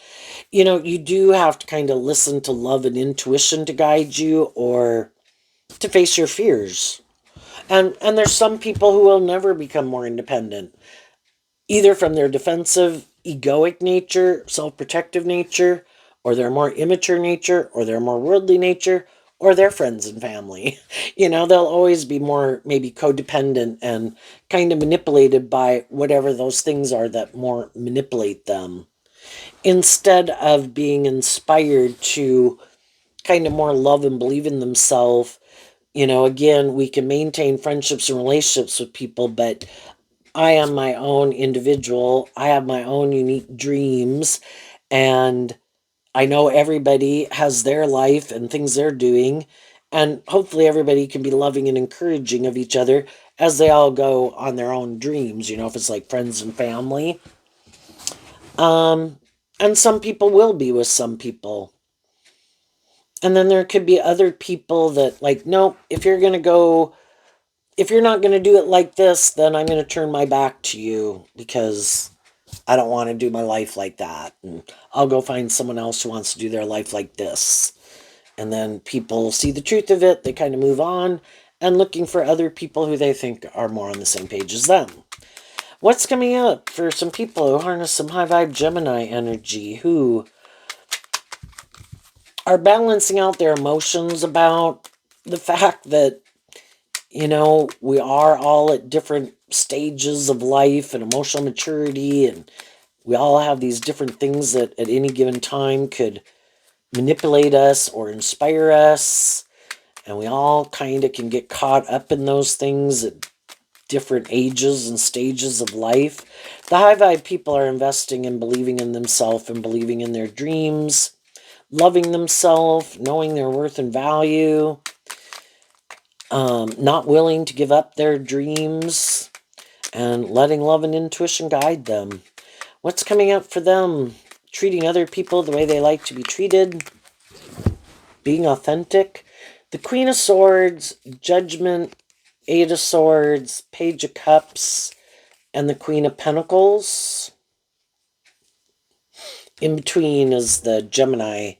you do have to kind of listen to love and intuition to guide you, or to face your fears. And there's some people who will never become more independent, either from their defensive, egoic nature, self-protective nature, or their more immature nature, or their more worldly nature, or their friends and family. They'll always be more maybe codependent and kind of manipulated by whatever those things are that more manipulate them, instead of being inspired to kind of more love and believe in themselves. Again, we can maintain friendships and relationships with people, but I am my own individual. I have my own unique dreams, and I know everybody has their life and things they're doing, and hopefully everybody can be loving and encouraging of each other as they all go on their own dreams, if it's like friends and family. And some people will be with some people. And then there could be other people that like, nope, if you're not going to do it like this, then I'm going to turn my back to you, because I don't want to do my life like that. And I'll go find someone else who wants to do their life like this. And then people see the truth of it. They kind of move on and looking for other people who they think are more on the same page as them. What's coming up for some people who harness some high vibe Gemini energy, who are balancing out their emotions about the fact that, you know, we are all at different stages of life and emotional maturity, and we all have these different things that at any given time could manipulate us or inspire us. And we all kind of can get caught up in those things at different ages and stages of life. The high vibe people are investing in believing in themselves and believing in their dreams, loving themselves, knowing their worth and value, not willing to give up their dreams, and letting love and intuition guide them. What's coming up for them? Treating other people the way they like to be treated, being authentic. The Queen of Swords, Judgment, Eight of Swords, Page of Cups, and the Queen of Pentacles. In between is the Gemini.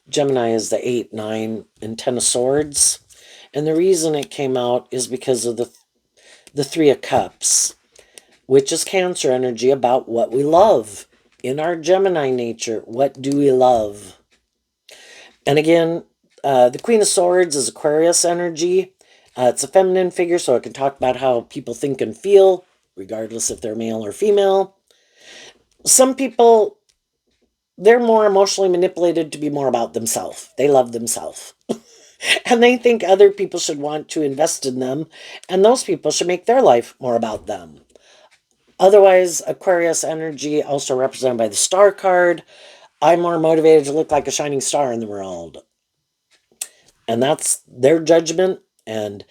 Gemini is the 8, 9, and 10 of Swords. And the reason it came out is because of the Three of Cups, which is Cancer energy, about what we love. In our Gemini nature, what do we love? And again, the Queen of Swords is Aquarius energy. It's a feminine figure, so it can talk about how people think and feel, regardless if they're male or female. Some people, they're more emotionally manipulated to be more about themselves. They love themselves. And they think other people should want to invest in them, and those people should make their life more about them. Otherwise, Aquarius energy, also represented by the Star card, I'm more motivated to look like a shining star in the world. And that's their judgment, and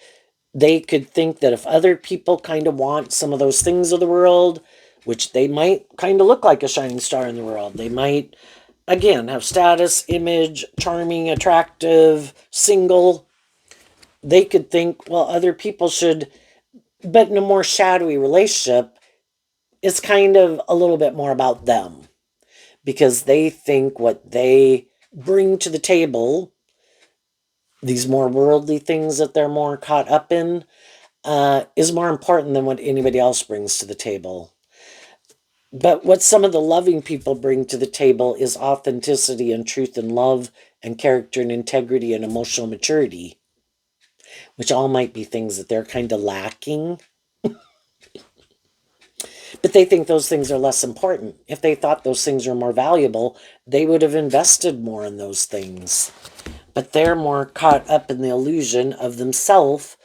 they could think that if other people kind of want some of those things of the world, which they might kind of look like a shining star in the world, they might, again, have status, image, charming, attractive, single, they could think, well, other people should, but in a more shadowy relationship, it's kind of a little bit more about them, because they think what they bring to the table, these more worldly things that they're more caught up in, is more important than what anybody else brings to the table. But what some of the loving people bring to the table is authenticity and truth and love and character and integrity and emotional maturity, which all might be things that they're kind of lacking. But they think those things are less important. If they thought those things were more valuable, they would have invested more in those things. But they're more caught up in the illusion of themselves,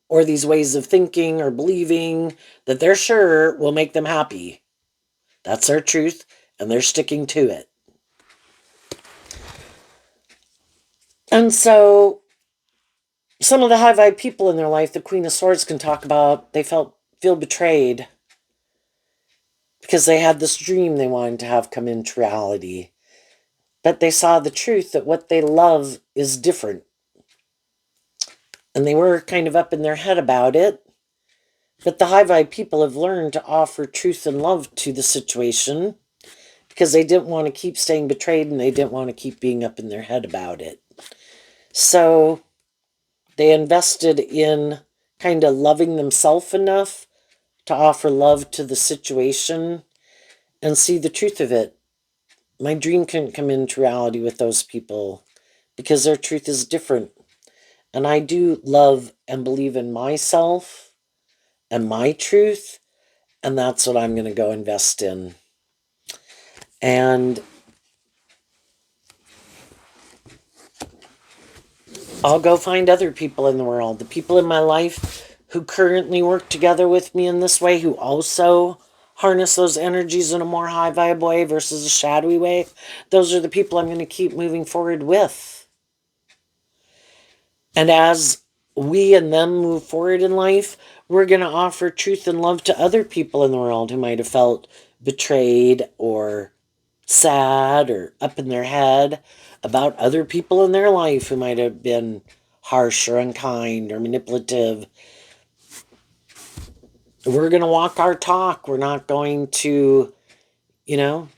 or these ways of thinking or believing that they're sure will make them happy. That's their truth, and they're sticking to it. And so some of the high vibe people in their life, the Queen of Swords can talk about, they feel betrayed because they had this dream they wanted to have come into reality. But they saw the truth that what they love is different. And they were kind of up in their head about it. But the high vibe people have learned to offer truth and love to the situation, because they didn't want to keep staying betrayed, and they didn't want to keep being up in their head about it. So they invested in kind of loving themselves enough to offer love to the situation and see the truth of it. My dream couldn't come into reality with those people because their truth is different. And I do love and believe in myself and my truth, and that's what I'm going to go invest in. And I'll go find other people in the world, the people in my life who currently work together with me in this way, who also harness those energies in a more high vibe way versus a shadowy way. Those are the people I'm going to keep moving forward with. And as we and them move forward in life, we're going to offer truth and love to other people in the world who might have felt betrayed or sad or up in their head about other people in their life who might have been harsh or unkind or manipulative. We're going to walk our talk. We're not going to You know,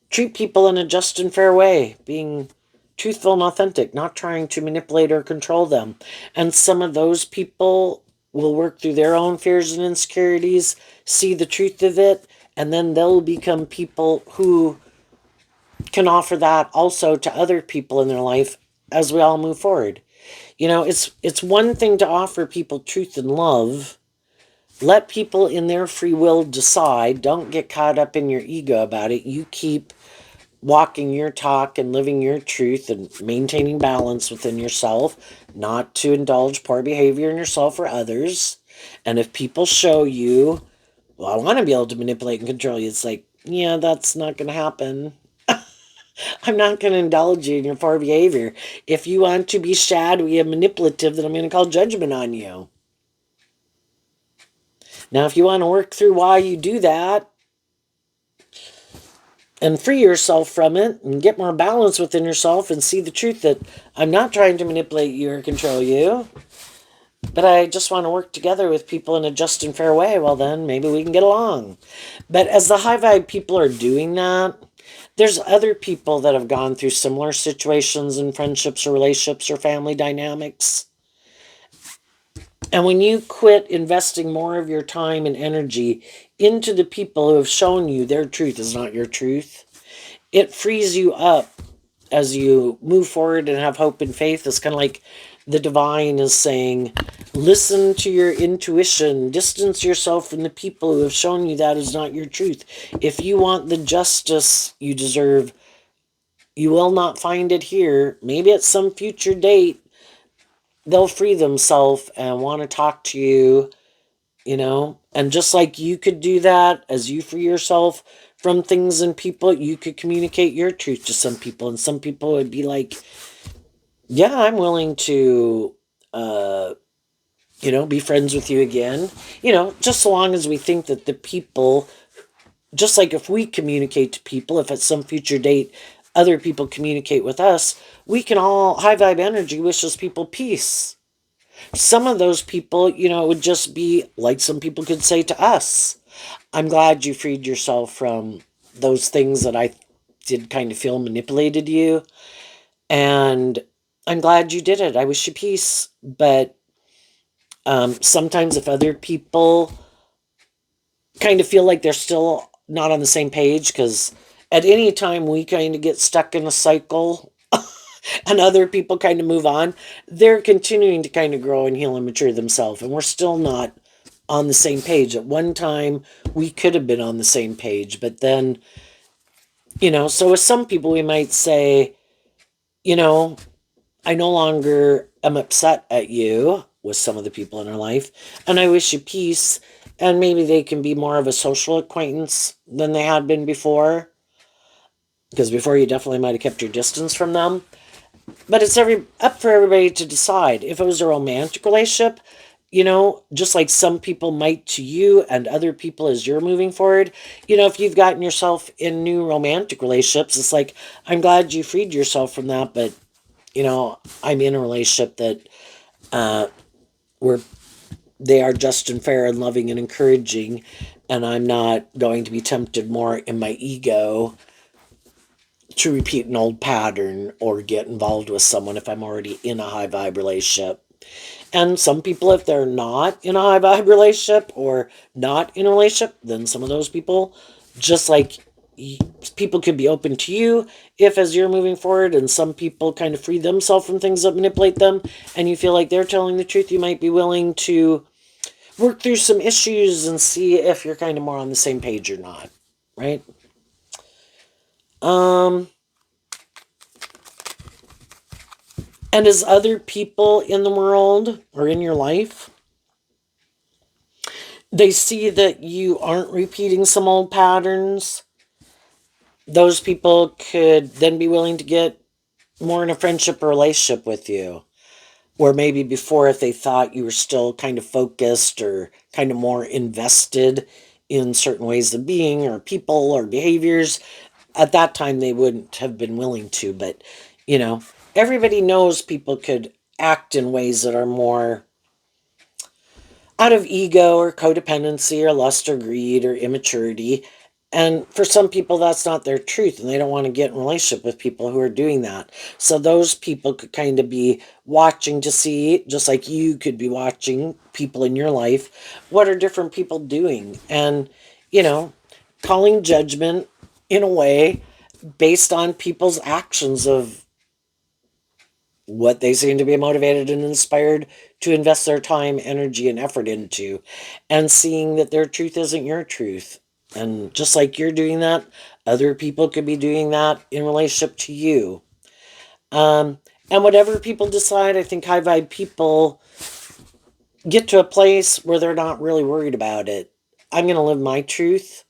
treat people in a just and fair way, being truthful and authentic, not trying to manipulate or control them. And some of those people will work through their own fears and insecurities, see the truth of it, and then they'll become people who can offer that also to other people in their life as we all move forward. You know, it's one thing to offer people truth and love. Let people in their free will decide. Don't get caught up in your ego about it. You keep walking your talk and living your truth and maintaining balance within yourself, not to indulge poor behavior in yourself or others. And if people show you, well, I want to be able to manipulate and control you, it's like, yeah, that's not going to happen. I'm not going to indulge you in your poor behavior. If you want to be shadowy and manipulative, then I'm going to call judgment on you. Now, if you want to work through why you do that and free yourself from it and get more balance within yourself and see the truth that I'm not trying to manipulate you or control you, but I just want to work together with people in a just and fair way, well, then maybe we can get along. But as the high vibe people are doing that, there's other people that have gone through similar situations in friendships or relationships or family dynamics. And when you quit investing more of your time and energy into the people who have shown you their truth is not your truth, it frees you up as you move forward and have hope and faith. It's kind of like the divine is saying, listen to your intuition, distance yourself from the people who have shown you that is not your truth. If you want the justice you deserve, you will not find it here. Maybe at some future date, they'll free themselves and want to talk to you, you know. And just like you could do that as you free yourself from things and people, you could communicate your truth to some people, and some people would be like, yeah, I'm willing to be friends with you again. Just so long as we think that the people, just like if we communicate to people, if at some future date other people communicate with us, we can all, high vibe energy wishes people peace. Some of those people, it would just be like some people could say to us, I'm glad you freed yourself from those things that I did kind of feel manipulated you. And I'm glad you did it. I wish you peace. But sometimes if other people kind of feel like they're still not on the same page, because at any time we kind of get stuck in a cycle and other people kind of move on, they're continuing to kind of grow and heal and mature themselves. And we're still not on the same page. At one time, we could have been on the same page. But then, so with some people, we might say, I no longer am upset at you with some of the people in our life, and I wish you peace. And maybe they can be more of a social acquaintance than they had been before, because before you definitely might have kept your distance from them. But it's up for everybody to decide. If it was a romantic relationship, just like some people might to you and other people as you're moving forward, if you've gotten yourself in new romantic relationships, it's like, I'm glad you freed yourself from that, but, I'm in a relationship that where they are just and fair and loving and encouraging, and I'm not going to be tempted more in my ego to repeat an old pattern or get involved with someone if I'm already in a high vibe relationship. And some people, if they're not in a high vibe relationship or not in a relationship, then some of those people, just like people could be open to you if as you're moving forward, and some people kind of free themselves from things that manipulate them, and you feel like they're telling the truth, you might be willing to work through some issues and see if you're kind of more on the same page or not, right? And as other people in the world or in your life, they see that you aren't repeating some old patterns, those people could then be willing to get more in a friendship or relationship with you. Or maybe before, if they thought you were still kind of focused or kind of more invested in certain ways of being or people or behaviors, at that time they wouldn't have been willing to. But, everybody knows people could act in ways that are more out of ego or codependency or lust or greed or immaturity. And for some people, that's not their truth, and they don't want to get in relationship with people who are doing that. So those people could kind of be watching to see, just like you could be watching people in your life, what are different people doing? And, you know, calling judgment in a way based on people's actions of what they seem to be motivated and inspired to invest their time, energy, and effort into, and seeing that their truth isn't your truth. And just like you're doing that, other people could be doing that in relationship to you. And whatever people decide, I think high vibe people get to a place where they're not really worried about it. I'm going to live my truth.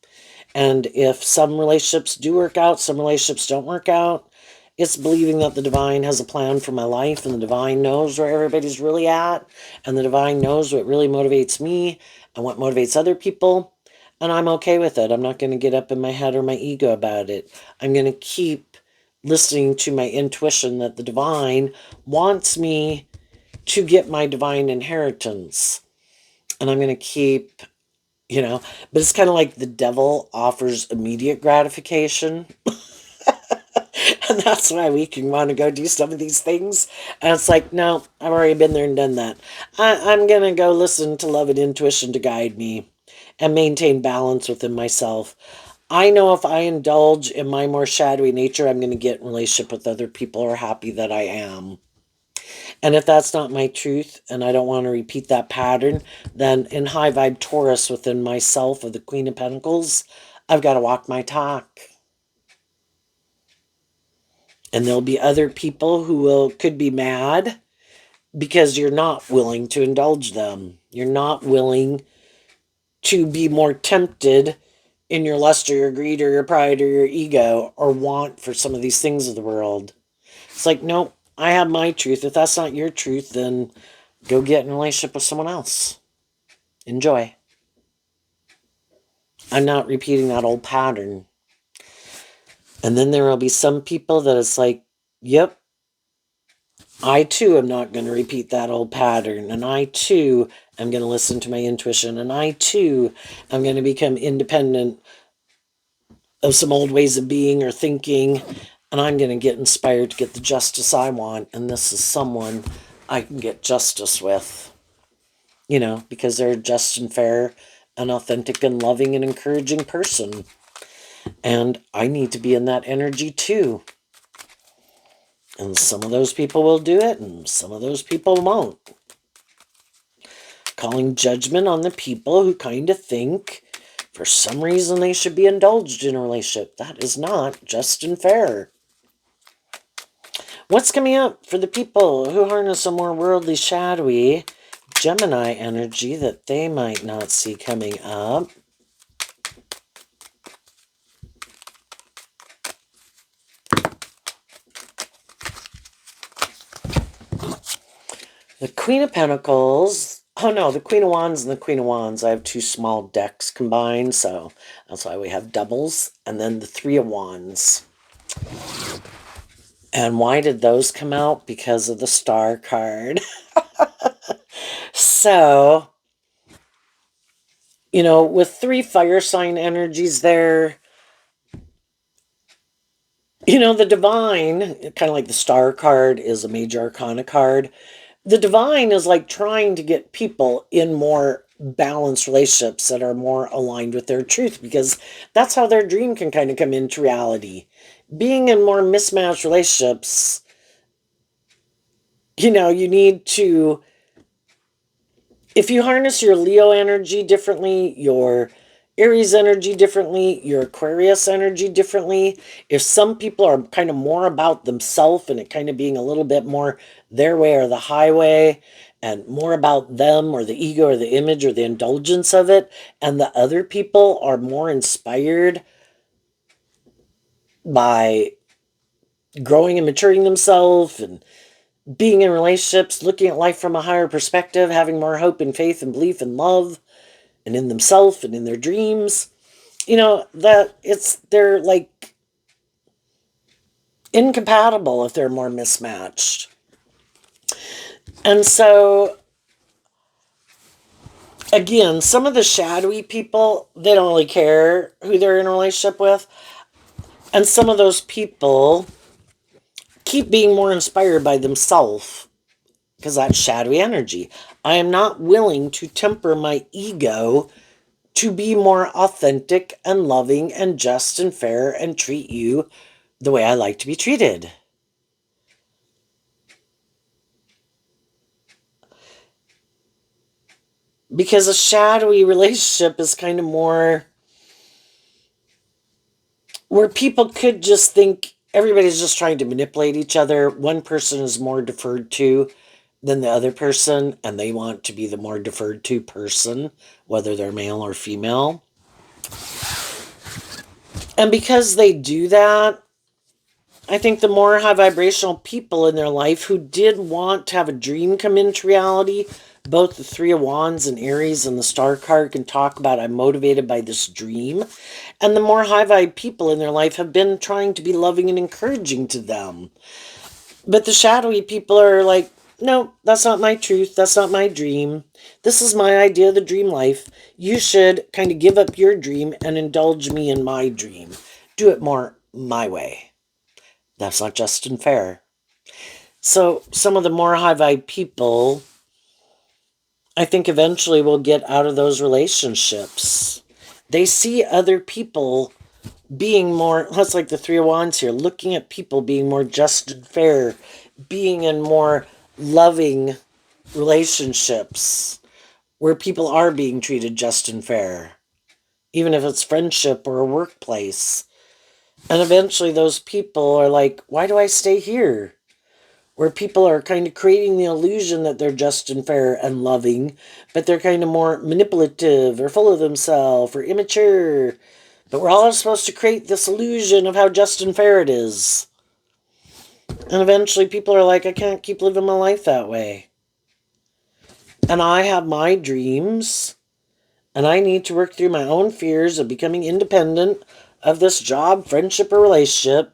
And if some relationships do work out, some relationships don't work out, it's believing that the divine has a plan for my life, and the divine knows where everybody's really at, and the divine knows what really motivates me and what motivates other people. And I'm okay with it. I'm not going to get up in my head or my ego about it. I'm going to keep listening to my intuition that the divine wants me to get my divine inheritance. And I'm going to keep, but it's kind of like the devil offers immediate gratification. And that's why we can want to go do some of these things. And it's like, no, I've already been there and done that. I'm going to go listen to love and intuition to guide me and maintain balance within myself. I know if I indulge in my more shadowy nature, I'm going to get in relationship with other people who are happy that I am. And if that's not my truth and I don't want to repeat that pattern, then in high vibe Taurus within myself of the Queen of Pentacles, I've got to walk my talk. And there'll be other people who could be mad because you're not willing to indulge them. You're not willing to be more tempted in your lust or your greed or your pride or your ego or want for some of these things of the world. It's like, nope, I have my truth. If that's not your truth, then go get in a relationship with someone else. Enjoy. I'm not repeating that old pattern. And then there will be some people that it's like, yep, I too am not going to repeat that old pattern. And I too am going to listen to my intuition. And I too am going to become independent of some old ways of being or thinking. And I'm going to get inspired to get the justice I want. And this is someone I can get justice with, because they're just and fair and authentic and loving and encouraging person. And I need to be in that energy too. And some of those people will do it, and some of those people won't. Calling judgment on the people who kind of think for some reason they should be indulged in a relationship. That is not just and fair. What's coming up for the people who harness a more worldly, shadowy Gemini energy that they might not see coming up? The Queen of Pentacles. Oh no, the Queen of Wands and the Queen of Wands. I have two small decks combined, so that's why we have doubles. And then the Three of Wands. And why did those come out? Because of the Star card. So, with three fire sign energies there, the divine, kind of like the Star card is a major arcana card. The divine is like trying to get people in more balanced relationships that are more aligned with their truth, because that's how their dream can kind of come into reality. Being in more mismatched relationships, you need to, if you harness your Leo energy differently, your Aries energy differently, your Aquarius energy differently, if some people are kind of more about themselves and it kind of being a little bit more their way or the highway and more about them or the ego or the image or the indulgence of it, and the other people are more inspired by growing and maturing themselves and being in relationships, looking at life from a higher perspective, having more hope and faith and belief and love and in themselves and in their dreams, they're like incompatible if they're more mismatched. And so Again, some of the shadowy people, they don't really care who they're in a relationship with. And some of those people keep being more inspired by themselves because that's shadowy energy. I am not willing to temper my ego to be more authentic and loving and just and fair and treat you the way I like to be treated. Because a shadowy relationship is kind of more where people could just think everybody's just trying to manipulate each other. One person is more deferred to than the other person, and they want to be the more deferred to person, whether they're male or female. And because they do that, I think the more high vibrational people in their life who did want to have a dream come into reality, both the Three of Wands and Aries and the Star card can talk about I'm motivated by this dream. And the more high vibe people in their life have been trying to be loving and encouraging to them. But the shadowy people are like, no, that's not my truth. That's not my dream. This is my idea of the dream life. You should kind of give up your dream and indulge me in my dream. Do it more my way. That's not just and fair. So some of the more high vibe people, I think eventually will get out of those relationships. They see other people being more, that's like the Three of Wands here, looking at people being more just and fair, being in more loving relationships where people are being treated just and fair, even if it's friendship or a workplace. And eventually those people are like, why do I stay here? Where people are kind of creating the illusion that they're just and fair and loving, but they're kind of more manipulative or full of themselves or immature. But we're all supposed to create this illusion of how just and fair it is. And eventually people are like, I can't keep living my life that way. And I have my dreams, and I need to work through my own fears of becoming independent of this job, friendship, or relationship,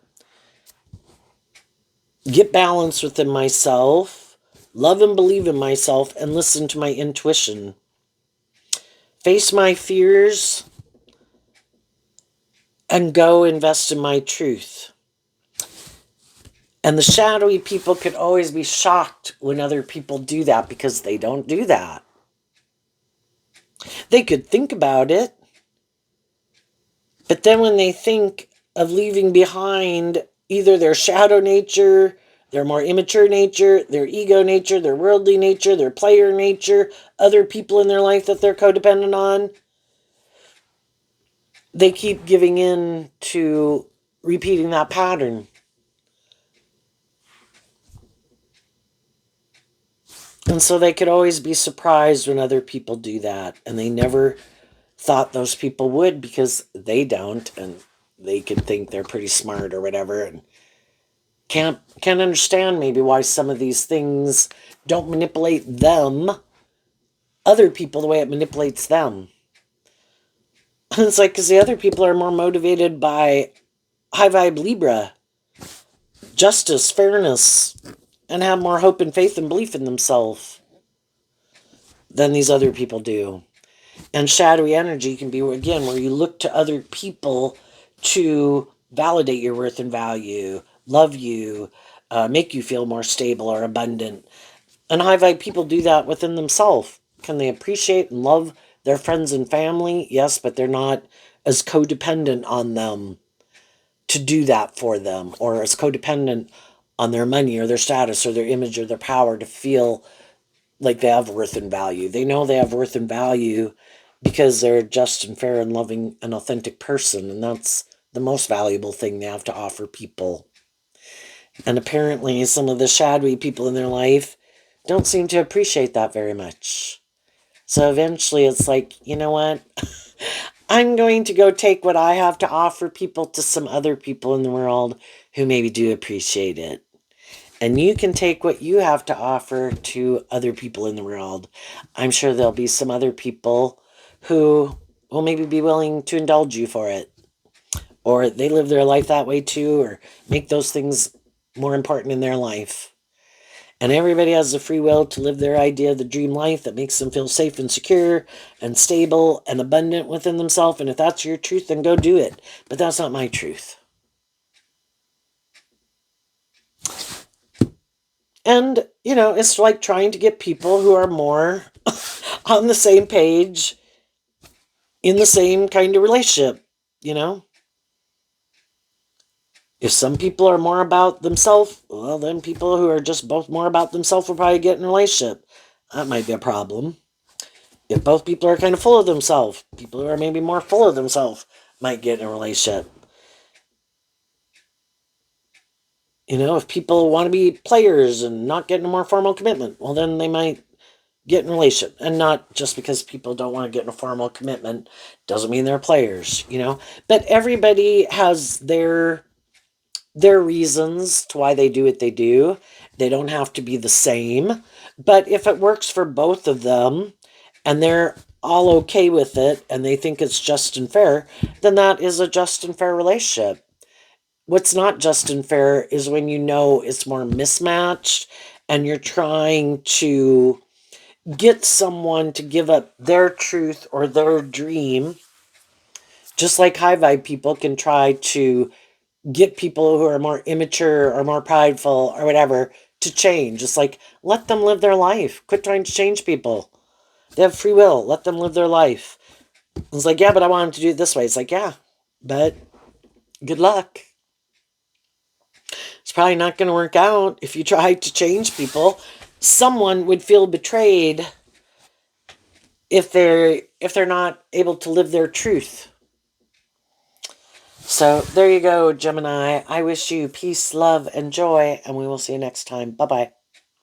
get balance within myself, love and believe in myself, and listen to my intuition. Face my fears and go invest in my truth. And the shadowy people could always be shocked when other people do that because they don't do that. They could think about it, but then when they think of leaving behind either their shadow nature, their more immature nature, their ego nature, their worldly nature, their player nature, other people in their life that they're codependent on, they keep giving in to repeating that pattern. And so they could always be surprised when other people do that. And they never thought those people would because they don't. And they could think they're pretty smart or whatever. And can't understand maybe why some of these things don't manipulate them, other people, the way it manipulates them. And it's like, because the other people are more motivated by high vibe Libra, justice, fairness, and have more hope and faith and belief in themselves than these other people do. And shadowy energy can be, again, where you look to other people to validate your worth and value, love you, make you feel more stable or abundant. And high vibe people do that within themselves. Can they appreciate and love their friends and family? Yes, but they're not as codependent on them to do that for them, or as codependent on their money or their status or their image or their power to feel like they have worth and value. They know they have worth and value because they're just and fair and loving and authentic person, and that's the most valuable thing they have to offer people. And apparently some of the shadowy people in their life don't seem to appreciate that very much. So eventually it's like, you know what? I'm going to go take what I have to offer people to some other people in the world who maybe do appreciate it. And you can take what you have to offer to other people in the world. I'm sure there'll be some other people who will maybe be willing to indulge you for it. Or they live their life that way too, or make those things more important in their life. And everybody has the free will to live their idea of the dream life that makes them feel safe and secure and stable and abundant within themselves. And if that's your truth, then go do it. But that's not my truth. And, it's like trying to get people who are more on the same page in the same kind of relationship, If some people are more about themselves, well, then people who are just both more about themselves will probably get in a relationship. That might be a problem. If both people are kind of full of themselves, people who are maybe more full of themselves might get in a relationship. If people want to be players and not get in a more formal commitment, well, then they might get in a relationship. And not just because people don't want to get in a formal commitment doesn't mean they're players, But everybody has their reasons to why they do what they do. They don't have to be the same. But if it works for both of them and they're all okay with it and they think it's just and fair, then that is a just and fair relationship. What's not just and fair is when it's more mismatched and you're trying to get someone to give up their truth or their dream, just like high vibe people can try to get people who are more immature or more prideful or whatever to change. It's like, let them live their life. Quit trying to change people. They have free will. Let them live their life. It's like, yeah, but I want them to do it this way. It's like, yeah, but good luck. It's probably not going to work out if you try to change people. Someone would feel betrayed if they're not able to live their truth. So there you go, Gemini. I wish you peace, love, and joy, and we will see you next time. Bye-bye.